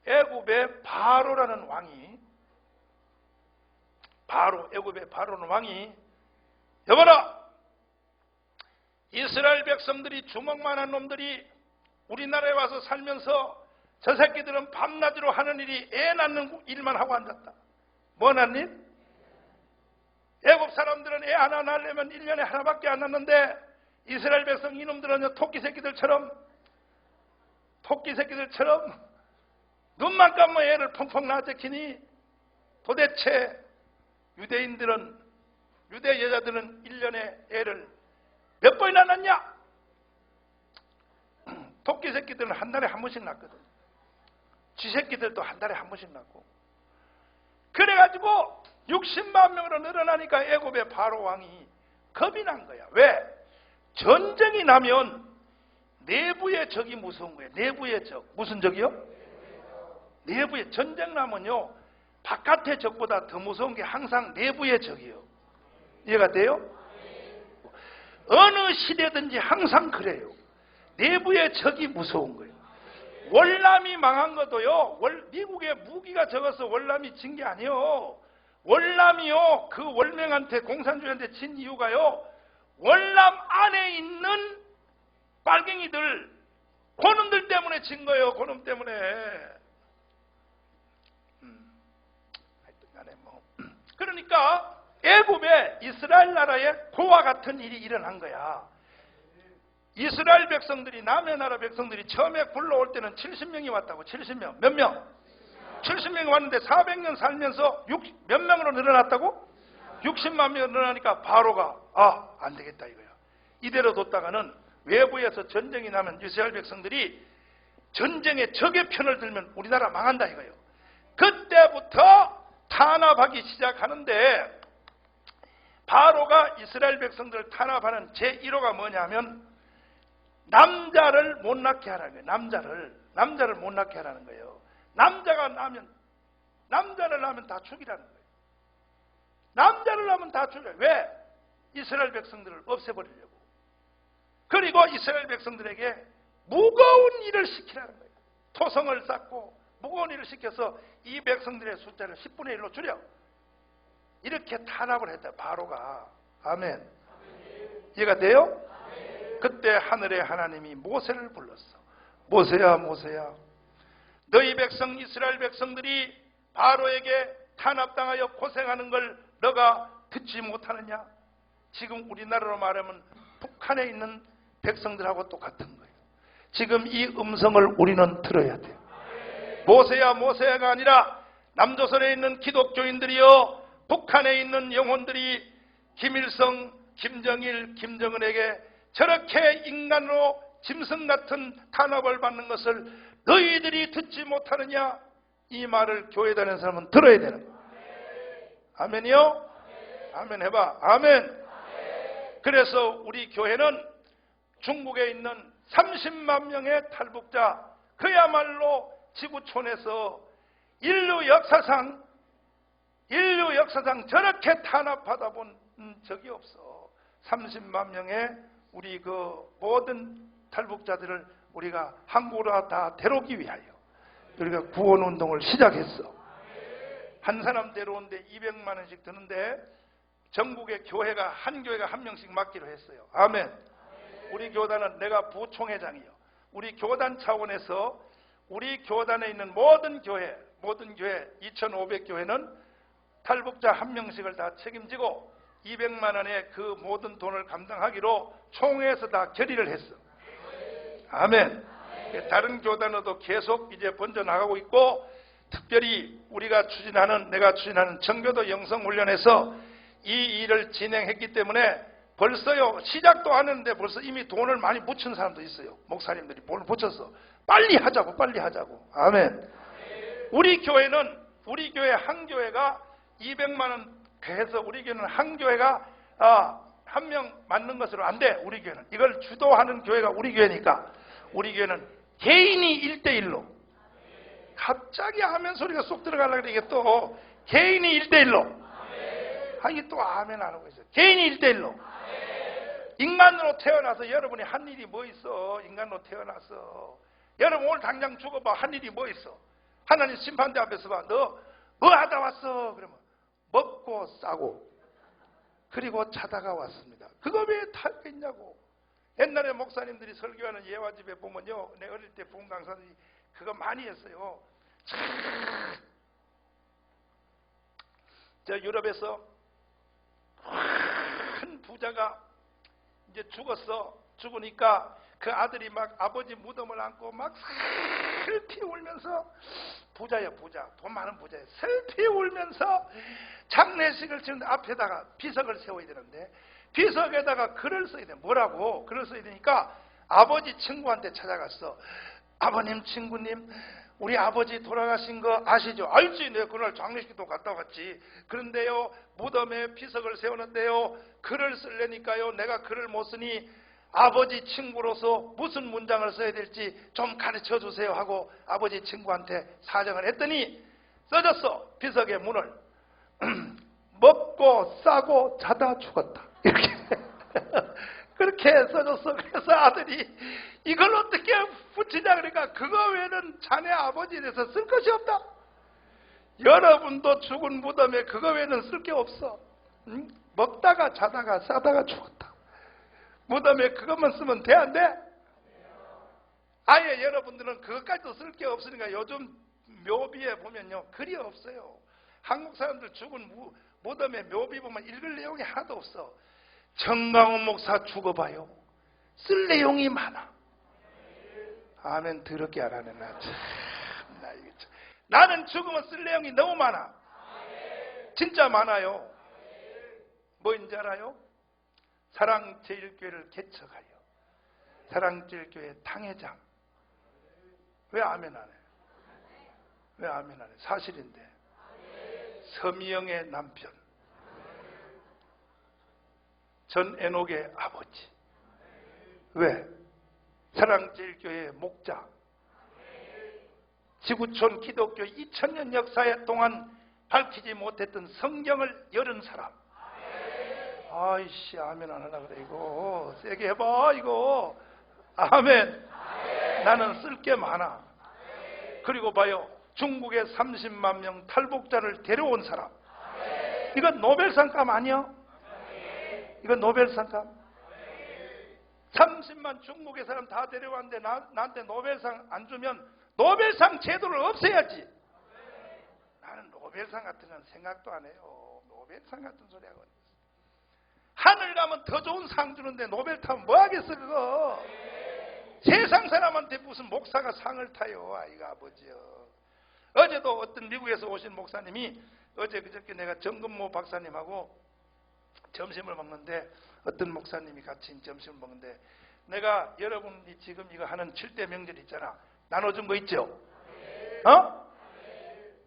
애굽의 바로라는 왕이 애굽의 바로는 왕이 여봐라! 이스라엘 백성들이 주먹만한 놈들이 우리나라에 와서 살면서 저 새끼들은 밤낮으로 하는 일이 애 낳는 일만 하고 앉았다. 뭐 낳는 일? 애굽 사람들은 애 하나 낳으려면 1년에 하나밖에 안 낳는데 이스라엘 백성 이놈들은 토끼 새끼들처럼 눈만 감으면 애를 펑펑 낳아제키니 도대체 유대 여자들은 1년에 애를 몇 번이나 낳냐? 토끼 새끼들은 한 달에 한 번씩 낳거든. 쥐 새끼들도 한 달에 한 번씩 낳고. 그래가지고 60만 명으로 늘어나니까 애굽의 바로 왕이 겁이 난 거야. 왜? 전쟁이 나면 내부의 적이 무서운 거예요. 내부의 적. 무슨 적이요? 내부의 전쟁 나면요. 바깥의 적보다 더 무서운 게 항상 내부의 적이요. 이해가 돼요? 어느 시대든지 항상 그래요. 내부의 적이 무서운 거예요. 월남이 망한 것도요. 미국에 무기가 적어서 월남이 진 게 아니에요. 월남이요. 그 월맹한테 공산주의한테 진 이유가요. 월남 안에 있는 빨갱이들, 고놈들 때문에 진 거예요. 고놈 때문에. 그러니까 애굽에 이스라엘 나라에 그와 같은 일이 일어난 거야. 이스라엘 백성들이, 남의 나라 백성들이 처음에 굴러올 때는 70명이 왔다고. 70명. 몇 명? 70명이 왔는데 400년 살면서 몇 명으로 늘어났다고? 60만 명으로 늘어나니까 바로가 안 되겠다 이거야. 이대로 뒀다가는 외부에서 전쟁이 나면 이스라엘 백성들이 전쟁의 적의 편을 들면 우리나라 망한다 이거예요. 그때부터 탄압하기 시작하는데 바로가 이스라엘 백성들을 탄압하는 제1호가 뭐냐면 남자를 못 낳게 하라는 거예요. 남자를 못 낳게 하라는 거예요. 남자를 낳으면 다 죽이라는 거예요. 남자를 낳으면 다 죽여요. 왜? 이스라엘 백성들을 없애버리려고. 그리고 이스라엘 백성들에게 무거운 일을 시키라는 거예요. 토성을 쌓고 무거운 일을 시켜서 이 백성들의 숫자를 10분의 1로 줄여. 이렇게 탄압을 했다. 바로가. 아멘. 이해가 돼요? 그때 하늘의 하나님이 모세를 불렀어. 모세야, 모세야. 너희 백성 이스라엘 백성들이 바로에게 탄압당하여 고생하는 걸 너가 듣지 못하느냐? 지금 우리나라로 말하면 북한에 있는 백성들하고 똑같은 거예요. 지금 이 음성을 우리는 들어야 돼요. 모세야, 모세야가 아니라 남조선에 있는 기독교인들이요, 북한에 있는 영혼들이 김일성, 김정일, 김정은에게 저렇게 인간으로 짐승 같은 탄압을 받는 것을 너희들이 듣지 못하느냐? 이 말을 교회 다니는 사람은 들어야 되는 거예요. 아멘이요? 아멘 해봐. 아멘. 그래서 우리 교회는 중국에 있는 30만 명의 탈북자, 그야말로 지구촌에서 인류 역사상 인류 역사상 저렇게 탄압하다 본 적이 없어. 30만 명의 우리 그 모든 탈북자들을 우리가 한국으로 다 데려오기 위하여 우리가 구원운동을 시작했어. 한 사람 데려오는데 200만 원씩 드는데 전국의 교회가 한 교회가 한 명씩 맡기로 했어요. 아멘. 우리 교단은 내가 부총회장이요. 우리 교단 차원에서 우리 교단에 있는 모든 교회 2,500교회는 탈북자 한 명씩을 다 책임지고 200만 원의 그 모든 돈을 감당하기로 총회에서 다 결의를 했어. 아멘. 다른 교단으로도 계속 이제 번져나가고 있고, 특별히 내가 추진하는 청교도 영성훈련에서 이 일을 진행했기 때문에 벌써요, 시작도 안 했는데 벌써 이미 돈을 많이 묻힌 사람도 있어요. 목사님들이 돈을 붙였어. 빨리 하자고. 아멘. 우리 교회 한 교회가 200만 원 해서 우리 교회는 한 교회가 한 명 맞는 것으로 안 돼. 우리 교회는 이걸 주도하는 교회가 우리 교회니까 우리 교회는 개인이 1대1로, 갑자기 아멘 소리가 쏙 들어가려고 그래. 이게 또 개인이 1대1로, 이게 또 아멘 안 하고 있어요. 개인이 1대1로. 인간으로 태어나서 여러분이 한 일이 뭐 있어? 인간으로 태어나서 여러분 오늘 당장 죽어봐. 한 일이 뭐 있어? 하나님 심판대 앞에서 봐. 너 뭐 하다 왔어? 그러면 먹고 싸고 그리고 자다가 왔습니다. 그거 왜 탈겠냐고. 옛날에 목사님들이 설교하는 예화집에 보면요, 내 어릴 때 부흥 강사들이 그거 많이 했어요. 저 유럽에서 큰 부자가 이제 죽으니까 그 아들이 막 아버지 무덤을 안고 막 슬피 울면서, 부자야 부자, 돈 많은 부자야, 슬피 울면서 장례식을 치는데 앞에다가 비석을 세워야 되는데 비석에다가 글을 써야 돼. 뭐라고? 글을 써야 되니까 아버지 친구한테 찾아갔어. 아버님, 친구님, 우리 아버지 돌아가신 거 아시죠? 알지. 내가 그날 장례식도 갔다 왔지. 그런데요, 무덤에 비석을 세우는데요, 글을 쓰려니까요, 내가 글을 못 쓰니 아버지 친구로서 무슨 문장을 써야 될지 좀 가르쳐 주세요 하고 아버지 친구한테 사정을 했더니 써졌어. 비석의 문을 먹고 싸고 자다 죽었다, 이렇게 그렇게 써줬어. 그래서 아들이 이걸 어떻게 붙이냐 그러니까 그거 외에는 자네 아버지에 대해서 쓸 것이 없다. 여러분도 죽은 무덤에 그거 외에는 쓸 게 없어. 응? 먹다가 자다가 싸다가 죽었다. 무덤에 그것만 쓰면 돼, 안 돼? 아예 여러분들은 그것까지도 쓸 게 없으니까 요즘 묘비에 보면요, 글이 없어요. 한국 사람들 죽은 무덤에 묘비 보면 읽을 내용이 하나도 없어. 정강훈 목사 죽어봐요. 쓸 내용이 많아. 아멘. 더럽게 안 하네. 나는 죽으면 쓸 내용이 너무 많아. 진짜 많아요. 뭐인지 알아요? 사랑제일교회를 개척하여 사랑제일교회 당회장. 왜 아멘 안 해? 왜 아멘 안 해? 사실인데. 서미영의 남편, 전애녹의 아버지. 왜? 사랑제일교회의 목자, 지구촌 기독교 2000년 역사에 동안 밝히지 못했던 성경을 열은 사람. 아이씨, 아멘 안 하나 그래. 이거 세게 해봐. 이거 아멘. 나는 쓸 게 많아. 그리고 봐요, 중국에 30만 명 탈북자를 데려온 사람. 이건 노벨상감 아니야? 이건 노벨상감. 30만 중국의 사람 다 데려왔는데 나한테 노벨상 안 주면 노벨상 제도를 없애야지. 나는 노벨상 같은 건 생각도 안 해요. 노벨상 같은 소리 하고. 하늘 가면 더 좋은 상 주는데 노벨 타면 뭐 하겠어 그거. 세상 사람한테 무슨 목사가 상을 타요. 아이가 아버지요. 어제도 어떤 미국에서 오신 목사님이, 어제 그저께 내가 정근모 박사님하고 점심을 먹는데 어떤 목사님이 같이 점심을 먹는데, 내가 여러분이 지금 이거 하는 7대 명절 있잖아, 나눠준 거 있죠?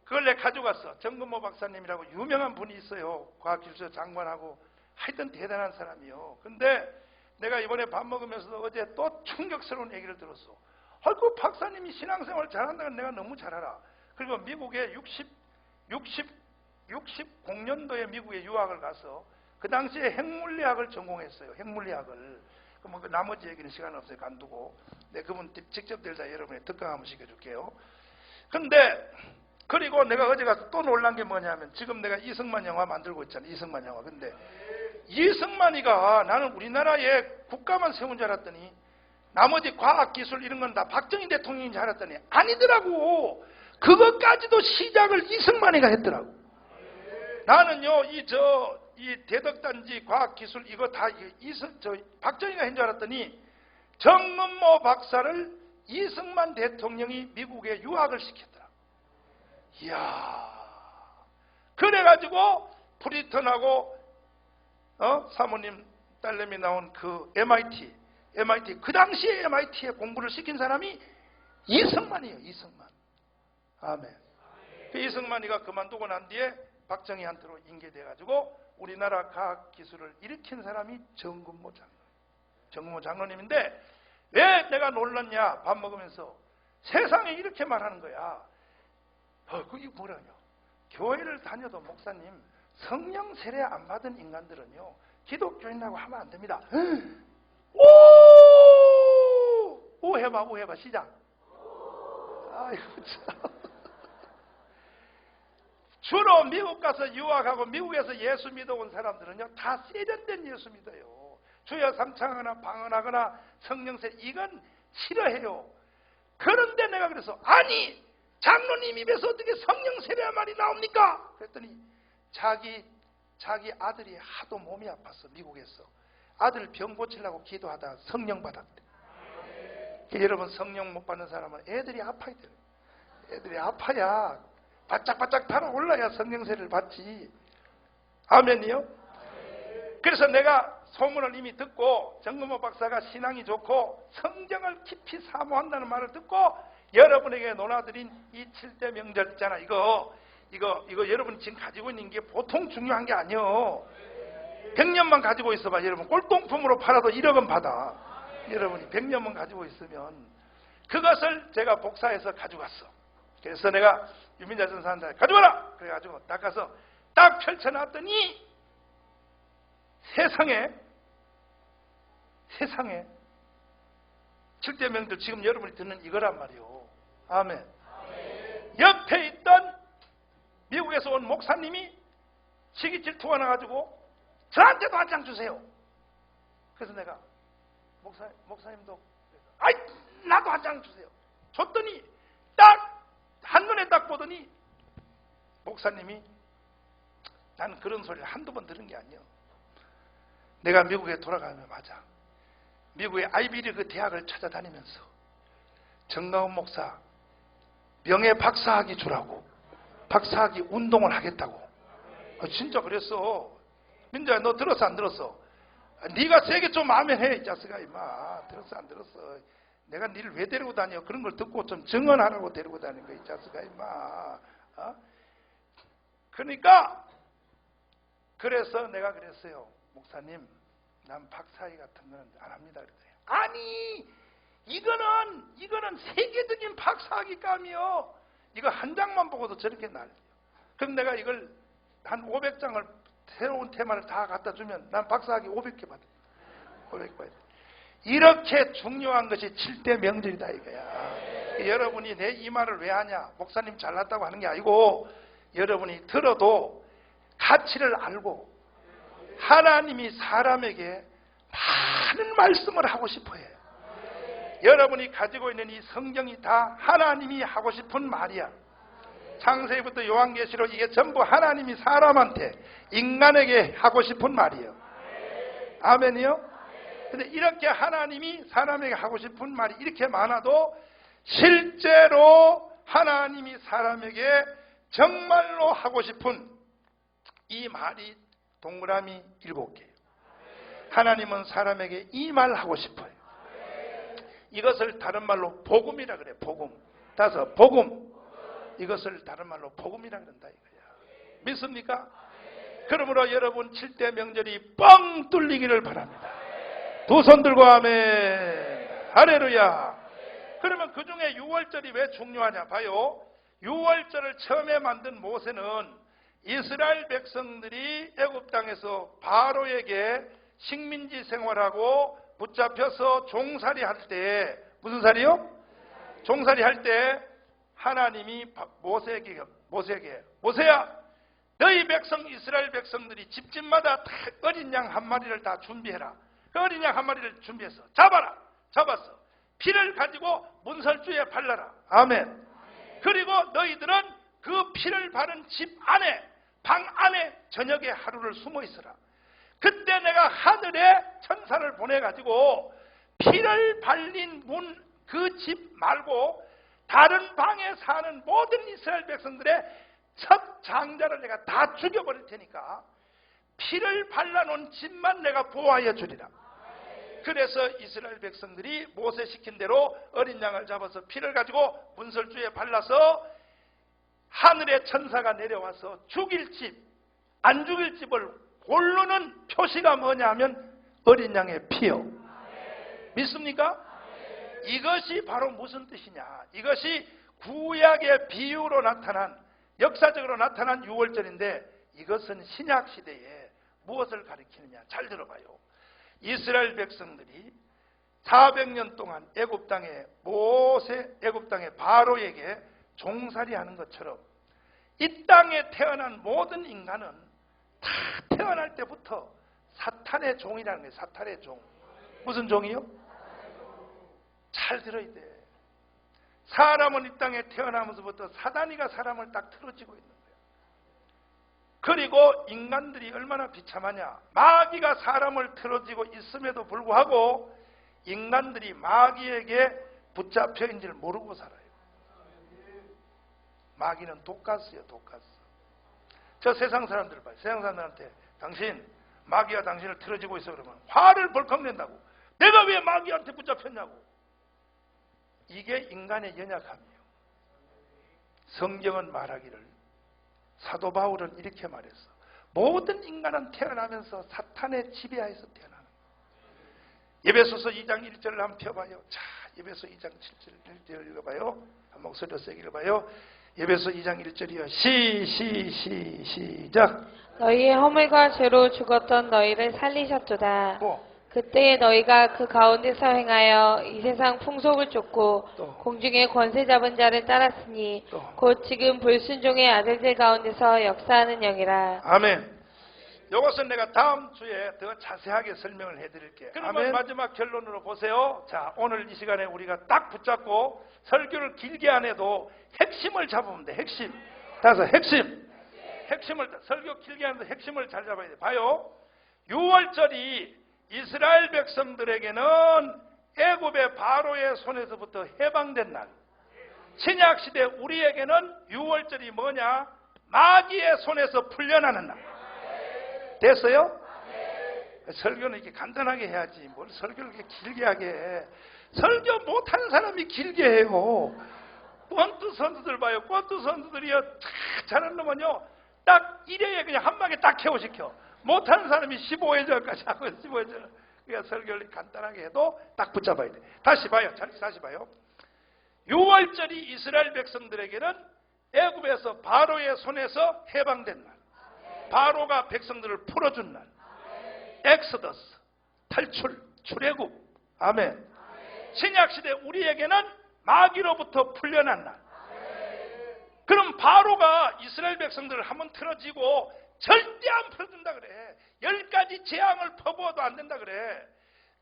그걸 내가 가져갔어. 정근모 박사님이라고 유명한 분이 있어요. 과학기술사 장관하고 하여튼 대단한 사람이요. 근데 내가 이번에 밥 먹으면서도 어제 또 충격스러운 얘기를 들었어. 그 박사님이 신앙생활 잘한다는 내가 너무 잘 알아. 그리고 미국에 1960년도에 미국에 유학을 가서 그 당시에 핵물리학을 전공했어요. 핵물리학을. 그럼 그 나머지 얘기는 시간 없어요. 간두고. 네, 그분 직접 들다 여러분의 특강 한번 시켜줄게요. 근데 그리고 내가 어제 가서 또 놀란 게 뭐냐면 지금 내가 이승만 영화 만들고 있잖아요. 이승만 영화. 근데 이승만이가 나는 우리나라에 국가만 세운 줄 알았더니 나머지 과학기술 이런 건 다 박정희 대통령인 줄 알았더니 아니더라고. 그것까지도 시작을 이승만이가 했더라고. 나는요, 이 대덕단지 과학기술 이거 다 박정희가 한 줄 알았더니 정은모 박사를 이승만 대통령이 미국에 유학을 시켰더라. 이야. 그래가지고 프리턴하고 사모님 딸내미 나온 그 MIT 그 당시에 MIT에 공부를 시킨 사람이 이승만이에요. 이승만. 아멘. 그 이승만이가 그만두고 난 뒤에 박정희한테로 인계돼가지고 우리나라 과학기술을 일으킨 사람이 정근모 장로님. 정근모 장로님인데 왜 내가 놀랐냐? 밥 먹으면서 세상에 이렇게 말하는 거야. 그게 뭐라냐? 교회를 다녀도 목사님 성령 세례 안 받은 인간들은요 기독교인이라고 하면 안 됩니다. 오 해봐 시작. 아이고 참. 주로 미국 가서 유학하고 미국에서 예수 믿어온 사람들은요 다 세련된 예수 믿어요. 주여 삼창하거나 방언하거나 성령세 이건 싫어해요. 그런데 내가 그래서 아니 장로님 입에서 어떻게 성령 세례 말이 나옵니까? 그랬더니 자기 아들이 하도 몸이 아팠어. 미국에서 아들 병 고치려고 기도하다가 성령 받았대. 여러분 성령 못 받는 사람은 애들이 아파야 돼요. 애들이 아파야 바짝바짝 달아올라야 성령 세례를 받지. 아멘이요? 그래서 내가 소문을 이미 듣고 정근모 박사가 신앙이 좋고 성경을 깊이 사모한다는 말을 듣고 여러분에게 논하드린 이 7대 명절 있잖아. 이거 여러분이 지금 가지고 있는 게 보통 중요한 게 아니요. 100년만 가지고 있어봐. 여러분 꼴동품으로 팔아도 1억은 받아. 여러분이 100년만 가지고 있으면 그것을 제가 복사해서 가져갔어. 그래서 내가 유민자 전사한테 가져와라. 그래가지고 딱 가서 딱 펼쳐놨더니 세상에 7대 명절 지금 여러분이 듣는 이거란 말이요. 아멘. 옆에 있던 미국에서 온 목사님이 시기 질투가 나가지고 저한테도 한 장 주세요. 그래서 내가 목사님도 아이 나도 한 장 주세요. 줬더니 딱 한눈에 딱 보더니 목사님이 나는 그런 소리를 한두 번 들은 게 아니에요. 내가 미국에 돌아가면 맞아. 미국의 아이비리그 대학을 찾아다니면서 정가훈 목사 명예 박사학위 주라고 박사학위 운동을 하겠다고. 진짜 그랬어. 민자야 너 들었어 안 들었어? 네가 세게 좀 아멘해 이 자식아 임마. 들었어 안 들었어? 내가 니를 왜 데리고 다녀? 그런 걸 듣고 좀 증언하라고 데리고 다니는 거야 이 자식아 임마. 그러니까 그래서 내가 그랬어요. 목사님 난 박사학위 같은 거는 안 합니다. 그랬더니 아니 이거는 세계적인 박사학위감이요. 이거 한 장만 보고도 저렇게 날려. 그럼 내가 이걸 한 500장을 새로운 테마를 다 갖다 주면 난 박사학위 500개 받아. 500개 받아. 이렇게 중요한 것이 7대 명절이다 이거야. 여러분이 내 이 말을 왜 하냐? 목사님 잘났다고 하는 게 아니고 여러분이 들어도 가치를 알고 하나님이 사람에게 많은 말씀을 하고 싶어요. 여러분이 가지고 있는 이 성경이 다 하나님이 하고 싶은 말이야. 창세기부터 요한계시로 이게 전부 하나님이 사람한테 인간에게 하고 싶은 말이에요. 아멘이요? 근데 이렇게 하나님이 사람에게 하고 싶은 말이 이렇게 많아도 실제로 하나님이 사람에게 정말로 하고 싶은 이 말이 동그라미 7개예요. 하나님은 사람에게 이 말 하고 싶어요. 이것을 다른 말로 복음이라 그래. 복음. 다섯 복음. 이것을 다른 말로 복음이라 그런다 이거야. 믿습니까? 그러므로 여러분 7대 명절이 뻥 뚫리기를 바랍니다. 두 손 들고 아멘. 할렐루야. 그러면 그 중에 6월절이 왜 중요하냐 봐요. 6월절을 처음에 만든 모세는 이스라엘 백성들이 애굽 땅에서 바로에게 식민지 생활하고 붙잡혀서 종살이 할 때, 무슨 살이요? 종살이 할 때 하나님이 모세에게 모세야, 너희 백성 이스라엘 백성들이 집집마다 다 어린 양 한 마리를 다 준비해라. 그 어린 양 한 마리를 준비해서 잡았어. 피를 가지고 문설주에 발라라. 아멘. 그리고 너희들은 그 피를 바른 집 안에, 방 안에 저녁에 하루를 숨어 있어라. 그때 내가 하늘에 천사를 보내가지고 피를 발린 문 그 집 말고 다른 방에 사는 모든 이스라엘 백성들의 첫 장자를 내가 다 죽여버릴 테니까 피를 발라놓은 집만 내가 보호하여 주리라. 그래서 이스라엘 백성들이 모세 시킨 대로 어린 양을 잡아서 피를 가지고 문설주에 발라서 하늘의 천사가 내려와서 죽일 집, 안 죽일 집을 고르는 표시가 뭐냐 하면 어린 양의 피요. 믿습니까? 이것이 바로 무슨 뜻이냐? 이것이 구약의 비유로 나타난, 역사적으로 나타난 유월절인데 이것은 신약 시대에 무엇을 가리키느냐? 잘 들어봐요. 이스라엘 백성들이 400년 동안 애굽 땅의 바로에게 종살이하는 것처럼 이 땅에 태어난 모든 인간은 다 태어날 때부터 사탄의 종이라는 거예요. 사탄의 종. 무슨 종이요? 잘 들어야 돼. 사람은 이 땅에 태어나면서부터 사단이가 사람을 딱 틀어지고 있는 거예요. 그리고 인간들이 얼마나 비참하냐. 마귀가 사람을 틀어지고 있음에도 불구하고 인간들이 마귀에게 붙잡혀 있는 줄 모르고 살아요. 마귀는 독가스예요. 독가스. 저 세상 사람들 봐요. 세상 사람들한테 당신, 마귀가 당신을 틀어지고 있어 그러면 화를 벌컥 낸다고. 내가 왜 마귀한테 붙잡혔냐고. 이게 인간의 연약함이에요. 성경은 말하기를, 사도 바울은 이렇게 말했어. 모든 인간은 태어나면서 사탄의 지배하에서 태어나는 거예요. 에베소서 2장 1절을 한번 펴봐요. 자, 에베소 2장 7절 1절 읽어봐요. 한 목소리로 세게 읽어봐요. 에베소 2장 1절이요. 시작. 너희의 허물과 죄로 죽었던 너희를 살리셨도다. 뭐? 그때에 너희가 그 가운데서 행하여 이 세상 풍속을 쫓고 또. 공중의 권세 잡은 자를 따랐으니 또. 곧 지금 불순종의 아들들 가운데서 역사하는 영이라. 아멘. 이것은 내가 다음 주에 더 자세하게 설명을 해드릴게요. 그러면 마지막 결론으로 보세요. 자, 오늘 이 시간에 우리가 딱 붙잡고 설교를 길게 안 해도 핵심을 잡으면 돼. 핵심. 핵심을, 설교 길게 안 해도 핵심을 잘 잡아야 돼. 봐요. 6월절이 이스라엘 백성들에게는 애굽의 바로의 손에서부터 해방된 날. 신약시대 우리에게는 6월절이 뭐냐? 마귀의 손에서 풀려나는 날. 됐어요? 설교는 이렇게 간단하게 해야지. 뭘 설교를 이렇게 길게 하게 해. 설교 못하는 사람이 길게 해요. 권투 선수들 봐요. 권투 선수들이요, 잘하는 놈은요, 딱 1회에 그냥 한 방에 딱 KO시켜. 못하는 사람이 15회전까지 하고 15회전. 그러니까 설교를 간단하게 해도 딱 붙잡아야 돼. 다시 봐요. 다시 봐요. 6월절이 이스라엘 백성들에게는 애굽에서 바로의 손에서 해방된 날. 바로가 백성들을 풀어준 날. 엑소더스, 탈출, 출애굽. 아멘. 신약시대 우리에게는 마귀로부터 풀려난 날. 그럼 바로가 이스라엘 백성들을 한번 틀어지고 절대 안 풀어준다 그래. 10가지 재앙을 퍼부어도 안 된다 그래.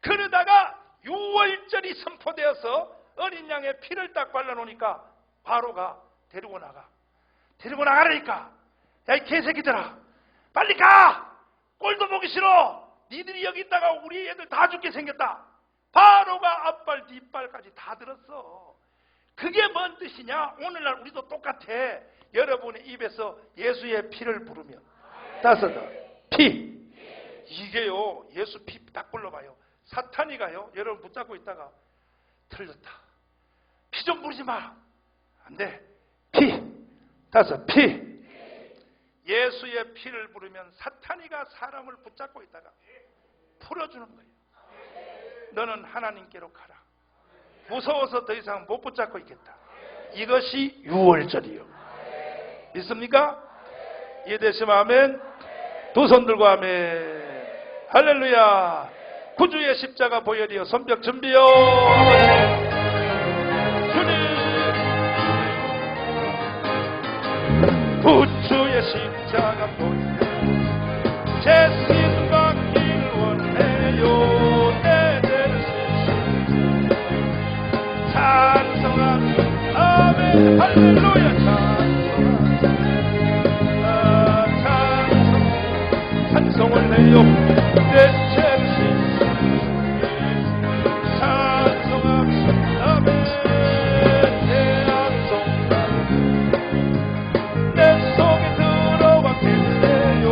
그러다가 6월절이 선포되어서 어린 양의 피를 딱 발라놓으니까 바로가 데리고 나가라니까. 야, 이 개새끼들아, 빨리 가! 꼴도 보기 싫어! 니들이 여기 있다가 우리 애들 다 죽게 생겼다. 바로가 앞발 뒷발까지 다 들었어. 그게 뭔 뜻이냐? 오늘날 우리도 똑같아. 여러분의 입에서 예수의 피를 부르면 피. 이게요, 예수 피 딱 불러봐요. 사탄이가요, 여러분 붙잡고 있다가 틀렸다. 피 좀 부르지 마. 안 돼. 피. 예수의 피를 부르면 사탄이가 사람을 붙잡고 있다가 풀어주는 거예요. 너는 하나님께로 가라. 무서워서 더 이상 못 붙잡고 있겠다. 이것이 6월절이요. 믿습니까? 이해되시면 아멘. 두 손 들고 아멘. 할렐루야. 구주의 십자가 보혈이여 손뼉 준비요. 주님 구주의 십자가 보혈 제 신 받길 원해요. 내 죄를 씻으시고 찬송합니다. 아멘. 할렐루야. 찬송을 해요. 내 죄를 씻으시고 찬송합니다. 아멘. 내 암송가 내 속에 들어와 계세요.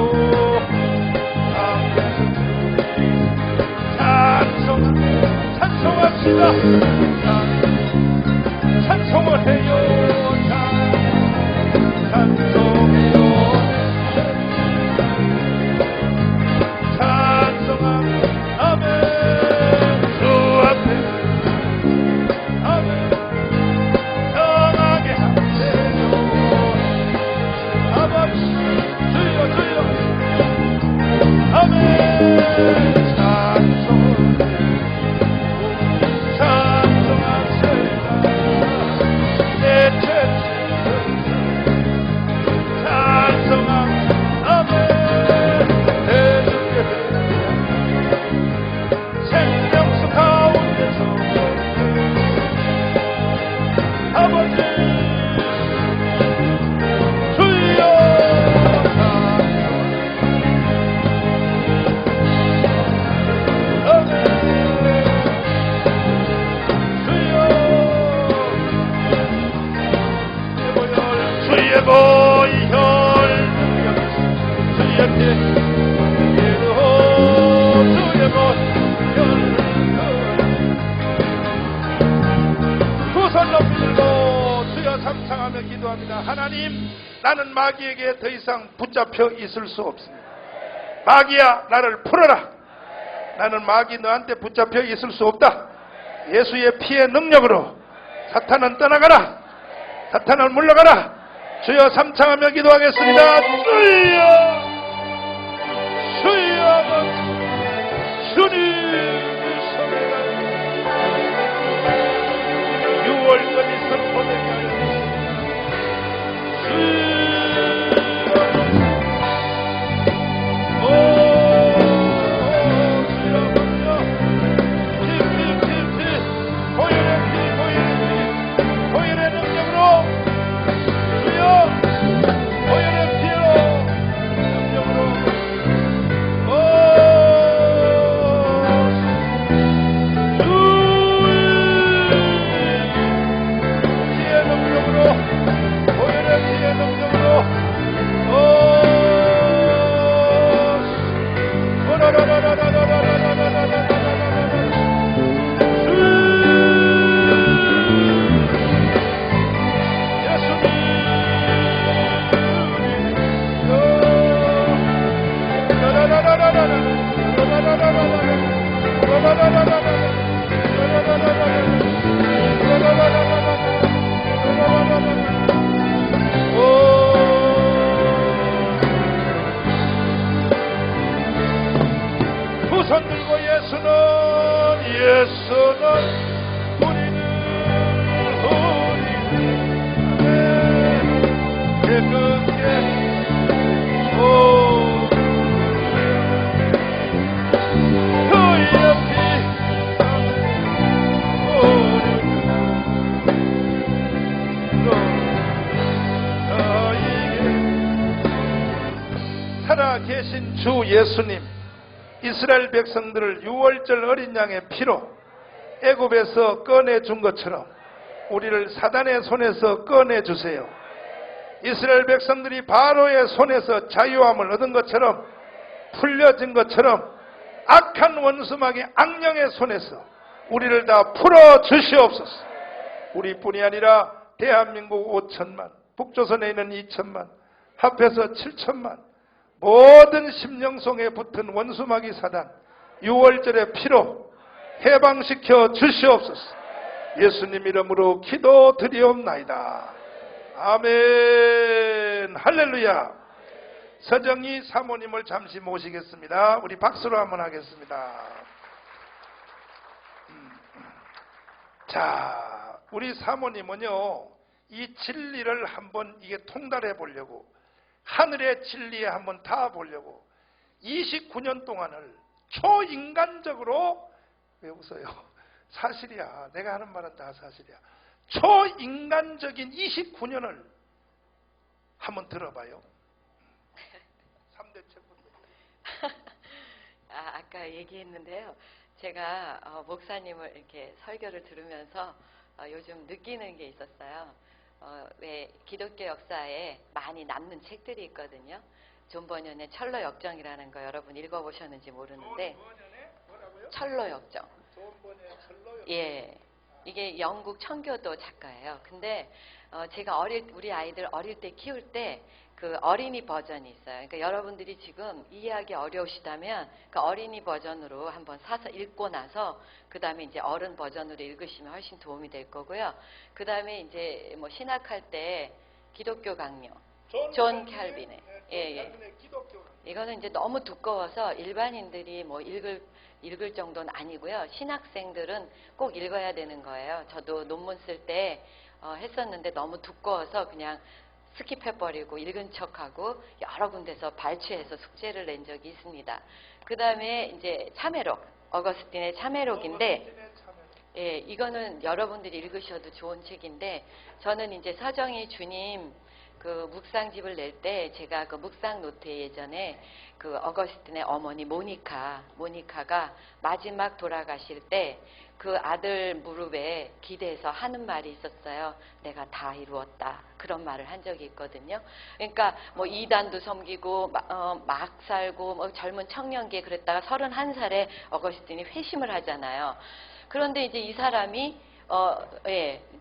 찬송합시다. 찬송을 해요. 찬송해요. 찬송합니다. 아멘. 주 앞에 아멘. 정하게 하세요. 아멘. 주여 주여 아멘. 기도합니다. 하나님, 나는 마귀에게 더 이상 붙잡혀 있을 수 없습니다. 마귀야, 나를 풀어라. 나는 마귀 너한테 붙잡혀 있을 수 없다. 예수의 피의 능력으로 사탄은 떠나가라. 사탄은 물러가라. 주여 삼창하며 기도하겠습니다. 주여 주여 주님 6월까지 선포되게 하여 손 들고 예수는 우리는 깨끗게 그의 피 살아계신 주 예수님, 이스라엘 백성들을 유월절 어린 양의 피로 애굽에서 꺼내준 것처럼 우리를 사단의 손에서 꺼내주세요. 이스라엘 백성들이 바로의 손에서 자유함을 얻은 것처럼, 풀려진 것처럼 악한 원수마귀 악령의 손에서 우리를 다 풀어주시옵소서. 우리뿐이 아니라 대한민국 5천만, 북조선에 있는 2천만, 합해서 7천만 모든 심령송에 붙은 원수마귀 사단 6월절의 피로 해방시켜 주시옵소서. 예수님 이름으로 기도드리옵나이다. 아멘. 할렐루야. 서정희 사모님을 잠시 모시겠습니다. 우리 박수로 한번 하겠습니다. 자, 우리 사모님은요, 이 진리를 한번 이게 통달해 보려고, 하늘의 진리에 한번 닿아 보려고 29년 동안을 초인간적으로, 왜 웃어요? 사실이야. 내가 하는 말은 다 사실이야. 초인간적인 29년을 한번 들어봐요. 3대 책부터. 아까 얘기했는데요. 제가 목사님을 이렇게 설교를 들으면서 요즘 느끼는 게 있었어요. 왜 기독교 역사에 많이 남는 책들이 있거든요. 존 버년의 철로 역정이라는 거 여러분 읽어보셨는지 모르는데, 철로 역정. 예, 이게 영국 청교도 작가예요. 근데 제가 우리 아이들 어릴 때 키울 때 그 어린이 버전이 있어요. 그러니까 여러분들이 지금 이해하기 어려우시다면 그 어린이 버전으로 한번 사서 읽고 나서 그 다음에 이제 어른 버전으로 읽으시면 훨씬 도움이 될 거고요. 그 다음에 이제 뭐 신학할 때 기독교 강요, 존 캘빈의, 이거는 이제 너무 두꺼워서 일반인들이 뭐 읽을 정도는 아니고요. 신학생들은 꼭 읽어야 되는 거예요. 저도 논문 쓸 때 했었는데 너무 두꺼워서 그냥 스킵해버리고 읽은 척하고 여러 군데서 발췌해서 숙제를 낸 적이 있습니다. 그 다음에 이제 참회록, 어거스틴의 참회록인데, 예, 이거는 여러분들이 읽으셔도 좋은 책인데, 저는 이제 서정희 주님 그 묵상집을 낼 때 제가 그 묵상 노트에 예전에 그 어거스틴의 어머니 모니카가 마지막 돌아가실 때 그 아들 무릎에 기대서 하는 말이 있었어요. 내가 다 이루었다. 그런 말을 한 적이 있거든요. 그러니까 뭐 이단도 섬기고 막 살고 뭐 젊은 청년기에 그랬다가 31살에 어거스틴이 회심을 하잖아요. 그런데 이제 이 사람이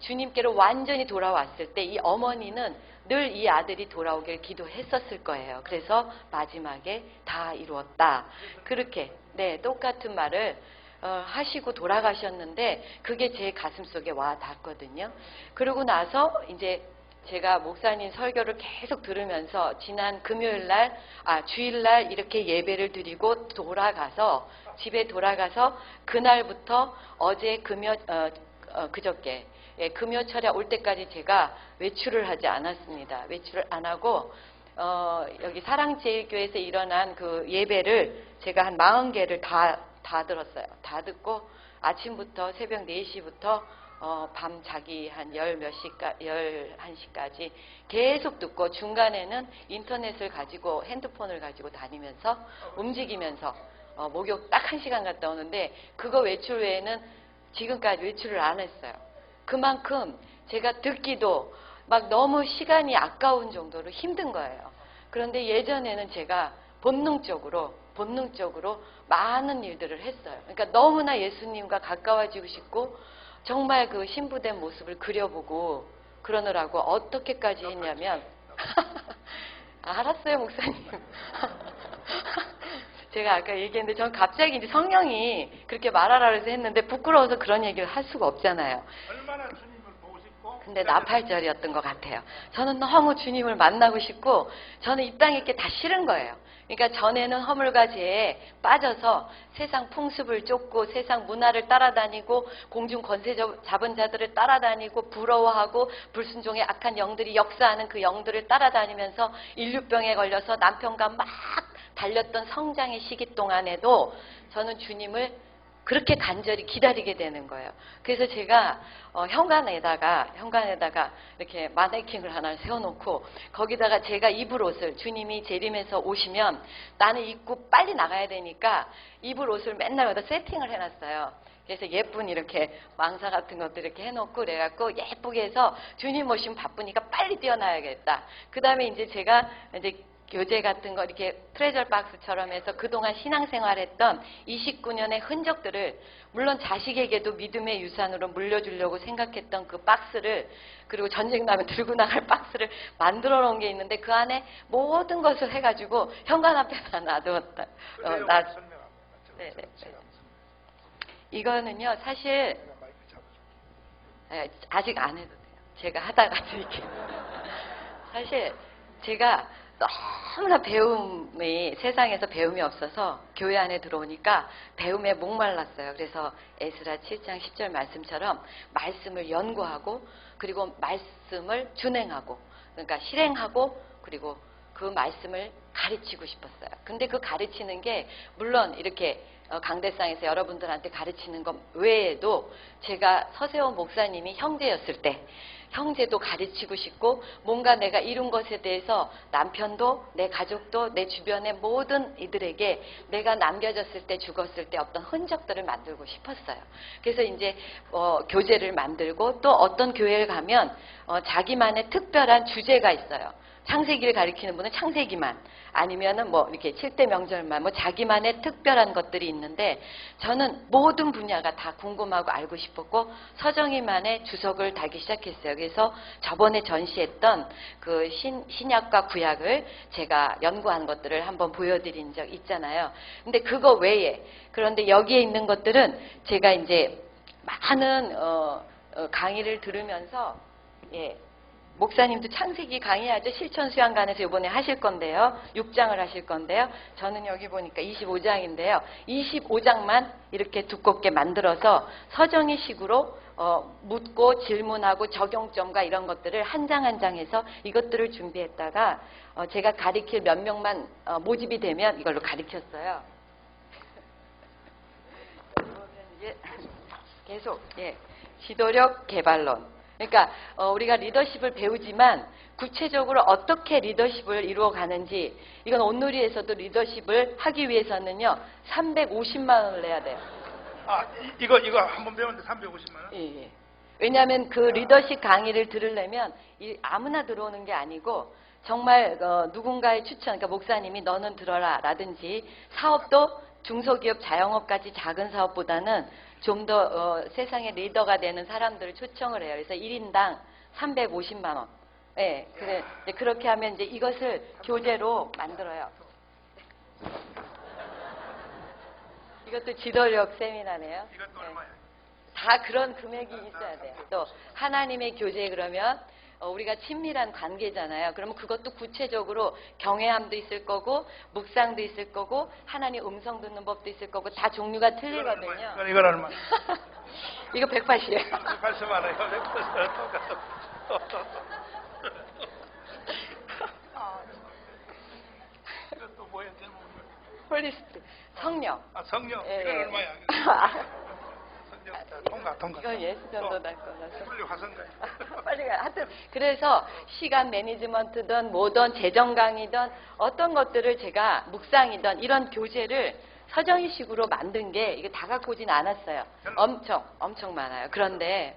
주님께로 완전히 돌아왔을 때 이 어머니는 늘 이 아들이 돌아오길 기도했었을 거예요. 그래서 마지막에 다 이루었다. 그렇게 똑같은 말을 하시고 돌아가셨는데 그게 제 가슴속에 와 닿거든요. 그러고 나서 이제 제가 목사님 설교를 계속 들으면서 지난 주일날 이렇게 예배를 드리고 집에 돌아가서 그날부터 어제 그저께 금요철에 올 때까지 제가 외출을 하지 않았습니다. 외출을 안 하고 여기 사랑제일교회에서 일어난 그 예배를 제가 한 40개를 다 들었어요. 다 듣고 아침부터 새벽 4시부터 밤 자기 한 11시까지 계속 듣고 중간에는 인터넷을 가지고 핸드폰을 가지고 다니면서 움직이면서 목욕 딱 1시간 갔다 오는데 그거 외출 외에는 지금까지 외출을 안 했어요. 그만큼 제가 듣기도 막 너무 시간이 아까운 정도로 힘든 거예요. 그런데 예전에는 제가 본능적으로 많은 일들을 했어요. 그러니까 너무나 예수님과 가까워지고 싶고 정말 그 신부된 모습을 그려보고 그러느라고 어떻게까지 했냐면 알았어요 목사님. 제가 아까 얘기했는데 전 갑자기 이제 성령이 그렇게 말하라 그래서 했는데 부끄러워서 그런 얘기를 할 수가 없잖아요. 얼마나 주님을 보고 싶고 근데 나팔절이었던 것 같아요. 저는 너무 주님을 만나고 싶고 저는 이 땅에 있기 다 싫은 거예요. 그러니까 전에는 허물과제에 빠져서 세상 풍습을 쫓고 세상 문화를 따라다니고 공중 권세 잡은 자들을 따라다니고 부러워하고 불순종의 악한 영들이 역사하는 그 영들을 따라다니면서 인류병에 걸려서 남편과 막 달렸던 성장의 시기 동안에도 저는 주님을 그렇게 간절히 기다리게 되는 거예요. 그래서 제가 현관에다가 이렇게 마네킹을 하나 세워놓고 거기다가 제가 입을 옷을 주님이 재림해서 오시면 나는 입고 빨리 나가야 되니까 입을 옷을 맨날 여기다 세팅을 해놨어요. 그래서 예쁜 이렇게 망사 같은 것들 이렇게 해놓고 그래갖고 예쁘게 해서 주님 오시면 바쁘니까 빨리 뛰어나야겠다. 그 다음에 이제 제가 이제 교재 같은 거 이렇게 트레저 박스처럼 해서 그동안 신앙생활했던 29년의 흔적들을 물론 자식에게도 믿음의 유산으로 물려주려고 생각했던 그 박스를 그리고 전쟁 나면 들고 나갈 박스를 만들어 놓은 게 있는데 그 안에 모든 것을 해가지고 현관 앞에다 놔두었다. 네네. 이거는요 사실 아직 안 해도 돼요. 제가 하다가 드릴게요. 사실 제가 너무나 배움이 세상에서 배움이 없어서 교회 안에 들어오니까 배움에 목말랐어요. 그래서 에스라 7장 10절 말씀처럼 말씀을 연구하고 그리고 말씀을 준행하고 그러니까 실행하고 그리고 그 말씀을 가르치고 싶었어요. 근데 그 가르치는 게 물론 이렇게 강대상에서 여러분들한테 가르치는 것 외에도 제가 서세원 목사님이 형제였을 때 형제도 가르치고 싶고 뭔가 내가 이룬 것에 대해서 남편도 내 가족도 내 주변의 모든 이들에게 내가 남겨졌을 때 죽었을 때 어떤 흔적들을 만들고 싶었어요. 그래서 이제 교재를 만들고 또 어떤 교회를 가면 자기만의 특별한 주제가 있어요. 창세기를 가리키는 분은 창세기만 아니면은 뭐 이렇게 7대 명절만 뭐 자기만의 특별한 것들이 있는데 저는 모든 분야가 다 궁금하고 알고 싶었고 서정희만의 주석을 달기 시작했어요. 그래서 저번에 전시했던 그 신약과 구약을 제가 연구한 것들을 한번 보여드린 적 있잖아요. 근데 그거 외에 그런데 여기에 있는 것들은 제가 이제 많은 강의를 들으면서 목사님도 창세기 강의하죠. 실천수양관에서 이번에 하실 건데요. 6장을 하실 건데요. 저는 여기 보니까 25장인데요. 25장만 이렇게 두껍게 만들어서 서정희식으로 묻고 질문하고 적용점과 이런 것들을 한 장 한 장 해서 이것들을 준비했다가 제가 가르칠 몇 명만 모집이 되면 이걸로 가르쳤어요. 이제 계속 지도력 개발론. 그러니까 우리가 리더십을 배우지만 구체적으로 어떻게 리더십을 이루어가는지 이건 온누리에서도 리더십을 하기 위해서는요 350만 원을 내야 돼요. 이거 한번 배웠는데 350만 원? 예. 왜냐하면 그 리더십 강의를 들으려면 아무나 들어오는 게 아니고 정말 누군가의 추천, 그러니까 목사님이 너는 들어라 라든지 사업도 중소기업 자영업까지 작은 사업보다는 좀 더 세상의 리더가 되는 사람들을 초청을 해요. 그래서 1인당 350만 원. 예, 그래 그렇게 하면 이제 이것을 교재로 만들어요. 이것도 지도력 세미나네요. 이것도 얼마야? 다 그런 금액이 있어야 돼요. 또 하나님의 교재 그러면 우리가 친밀한 관계잖아요. 그러면 그것도 구체적으로 경외함도 있을 거고 묵상도 있을 거고 하나님 음성 듣는 법도 있을 거고 다 종류가 틀리거든요. 이건 얼마? 이거 180이에요. 180만 원. 이거 180만 똑같아. 이것도 뭐야 제목은? 홀리스트 성령. 성령. 예, 이건 예. 얼마야? 통과. 이건 예수 전도 날 거라서. 빨리 화성가요. 빨리 가. 하여튼 그래서 시간 매니지먼트든 뭐든 재정 강의든 어떤 것들을 제가 묵상이든 이런 교재를 서정희식으로 만든 게 이게 다 갖고 오진 않았어요. 엄청 많아요. 그런데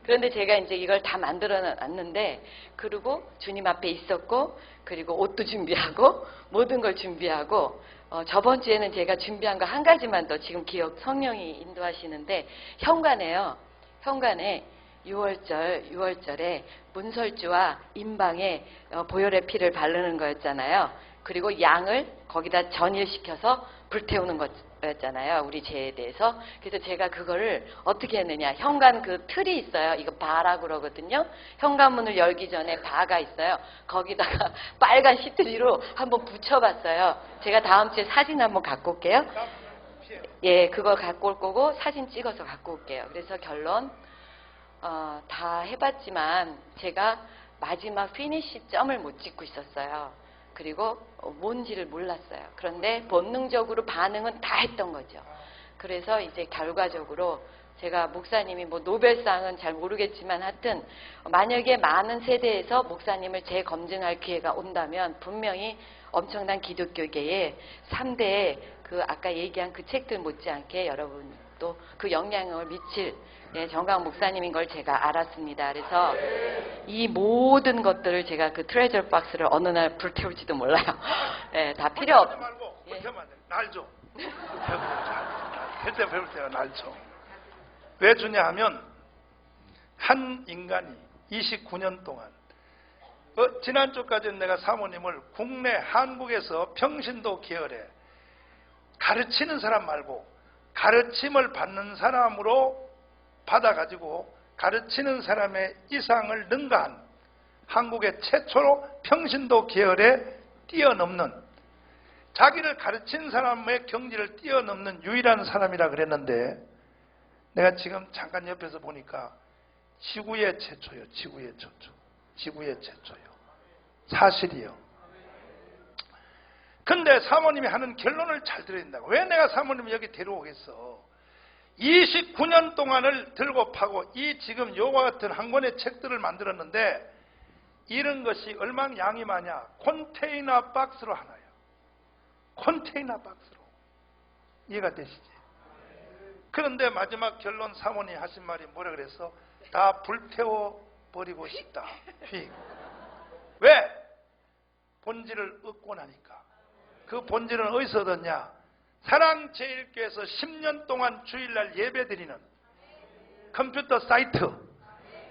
제가 이제 이걸 다 만들어 놨는데 그리고 주님 앞에 있었고 그리고 옷도 준비하고 모든 걸 준비하고 저번 주에는 제가 준비한 거 한 가지만 더 지금 기억 성령이 인도하시는데 현관에 6월절에 문설주와 임방에 보혈의 피를 바르는 거였잖아요. 그리고 양을 거기다 전일시켜서 불태우는 거였잖아요. 우리 죄에 대해서. 그래서 제가 그거를 어떻게 했느냐. 현관 그 틀이 있어요. 이거 바라고 그러거든요. 현관문을 열기 전에 바가 있어요. 거기다가 빨간 시트지로 한번 붙여봤어요. 제가 다음 주에 사진 한번 갖고 올게요. 예, 그거 갖고 올 거고 사진 찍어서 갖고 올게요. 그래서 결론 다 해봤지만 제가 마지막 피니시 점을 못 찍고 있었어요. 그리고 뭔지를 몰랐어요. 그런데 본능적으로 반응은 다 했던 거죠. 그래서 이제 결과적으로 제가 목사님이 뭐 노벨상은 잘 모르겠지만 하여튼 만약에 많은 세대에서 목사님을 재검증할 기회가 온다면 분명히 엄청난 기독교계의 3대의 그 아까 얘기한 그 책들 못지않게 여러분도 그 영향을 미칠 정강 목사님인 걸 제가 알았습니다. 그래서 이 모든 것들을 제가 그 트레저 박스를 어느 날 불태울지도 몰라요. 다 필요 없. 말고 불태우면 날 줘. 그때 배울 때가 날 줘. 왜 주냐 하면 한 인간이 29년 동안 지난주까지는 내가 사모님을 국내 한국에서 평신도 계열에 가르치는 사람 말고 가르침을 받는 사람으로 받아가지고 가르치는 사람의 이상을 능가한 한국의 최초로 평신도 계열에 뛰어넘는, 자기를 가르친 사람의 경지를 뛰어넘는 유일한 사람이라 그랬는데, 내가 지금 잠깐 옆에서 보니까 지구의 최초요. 지구의 최초. 지구의 최초요. 사실이요. 근데 사모님이 하는 결론을 잘 들어야 된다고. 왜 내가 사모님을 여기 데려오겠어? 29년 동안을 들고 파고 이 지금 요와 같은 한 권의 책들을 만들었는데, 이런 것이 얼마나 양이 많냐? 컨테이너 박스로 하나요. 컨테이너 박스로. 이해가 되시지? 그런데 마지막 결론 사모님 하신 말이 뭐라 그랬어? 다 불태워 버리고 싶다. 휙. 왜? 본질을 얻고 나니까. 그 본질은 어디서 얻었냐? 사랑제일교회에서 10년 동안 주일날 예배 드리는 컴퓨터 사이트,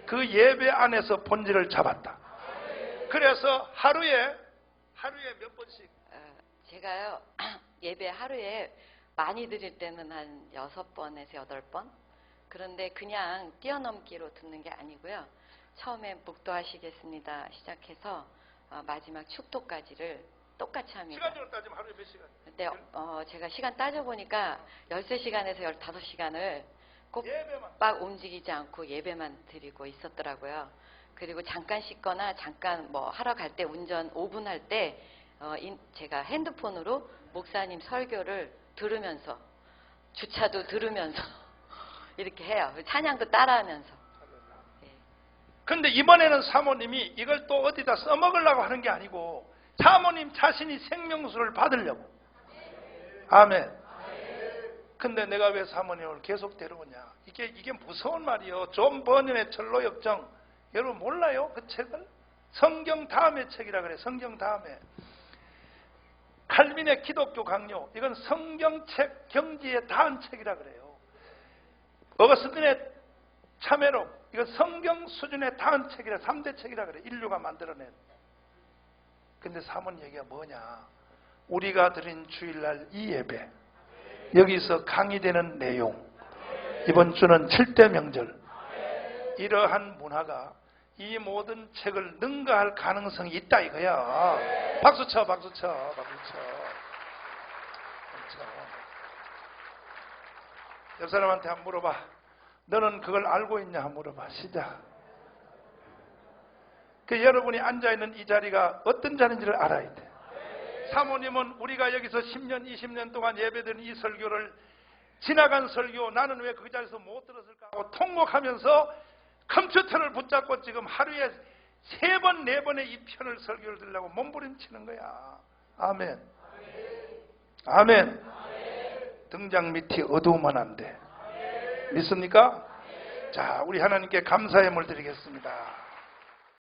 그 예배 안에서 본질을 잡았다. 그래서 하루에 몇 번씩? 제가요, 예배 하루에 많이 드릴 때는 한 6번에서 8번? 그런데 그냥 뛰어넘기로 듣는 게 아니고요. 처음에 묵도하시겠습니다 시작해서 마지막 축도까지를 똑같이 합니다. 시간적으로 따지면 하루에 몇 시간? 근데 제가 시간 따져보니까 13시간에서 15시간을 꼭 빡 움직이지 않고 예배만 드리고 있었더라고요. 그리고 잠깐 씻거나 잠깐 뭐 하러 갈 때 운전 5분 할 때 제가 핸드폰으로 목사님 설교를 들으면서, 주차도 들으면서 이렇게 해요. 찬양도 따라하면서. 근데 이번에는 사모님이 이걸 또 어디다 써먹으려고 하는 게 아니고 사모님 자신이 생명수를 받으려고. 아멘. 근데 내가 왜 사모님을 계속 데려오냐? 이게 무서운 말이요. 존 버년의 철로역정, 여러분 몰라요? 그 책을? 성경 다음의 책이라 그래. 성경 다음에. 칼빈의 기독교 강요, 이건 성경책 경지에 닿은 책이라 그래요. 어거스틴의 참회록, 이건 성경 수준에 닿은 책이라, 3대 책이라 그래. 인류가 만들어낸. 근데 사모님 얘기가 뭐냐? 우리가 드린 주일날 이 예배, 여기서 강의되는 내용, 이번 주는 7대 명절, 이러한 문화가 이 모든 책을 능가할 가능성이 있다 이거야. 박수 쳐, 박수 쳐, 박수 쳐. 옆 사람한테 한번 물어봐. 너는 그걸 알고 있냐? 한번 물어봐. 시작. 여러분이 앉아있는 이 자리가 어떤 자리인지를 알아야 돼. 사모님은 우리가 여기서 10년, 20년 동안 예배드린 이 설교를, 지나간 설교, 나는 왜 그 자리에서 못 들었을까 하고 통곡하면서 컴퓨터를 붙잡고 지금 하루에 3번, 4번의 이 편을 설교를 들으려고 몸부림치는 거야. 아멘. 아멘. 등장 밑이 어두우면 안 돼. 믿습니까? 자, 우리 하나님께 감사의 물 드리겠습니다.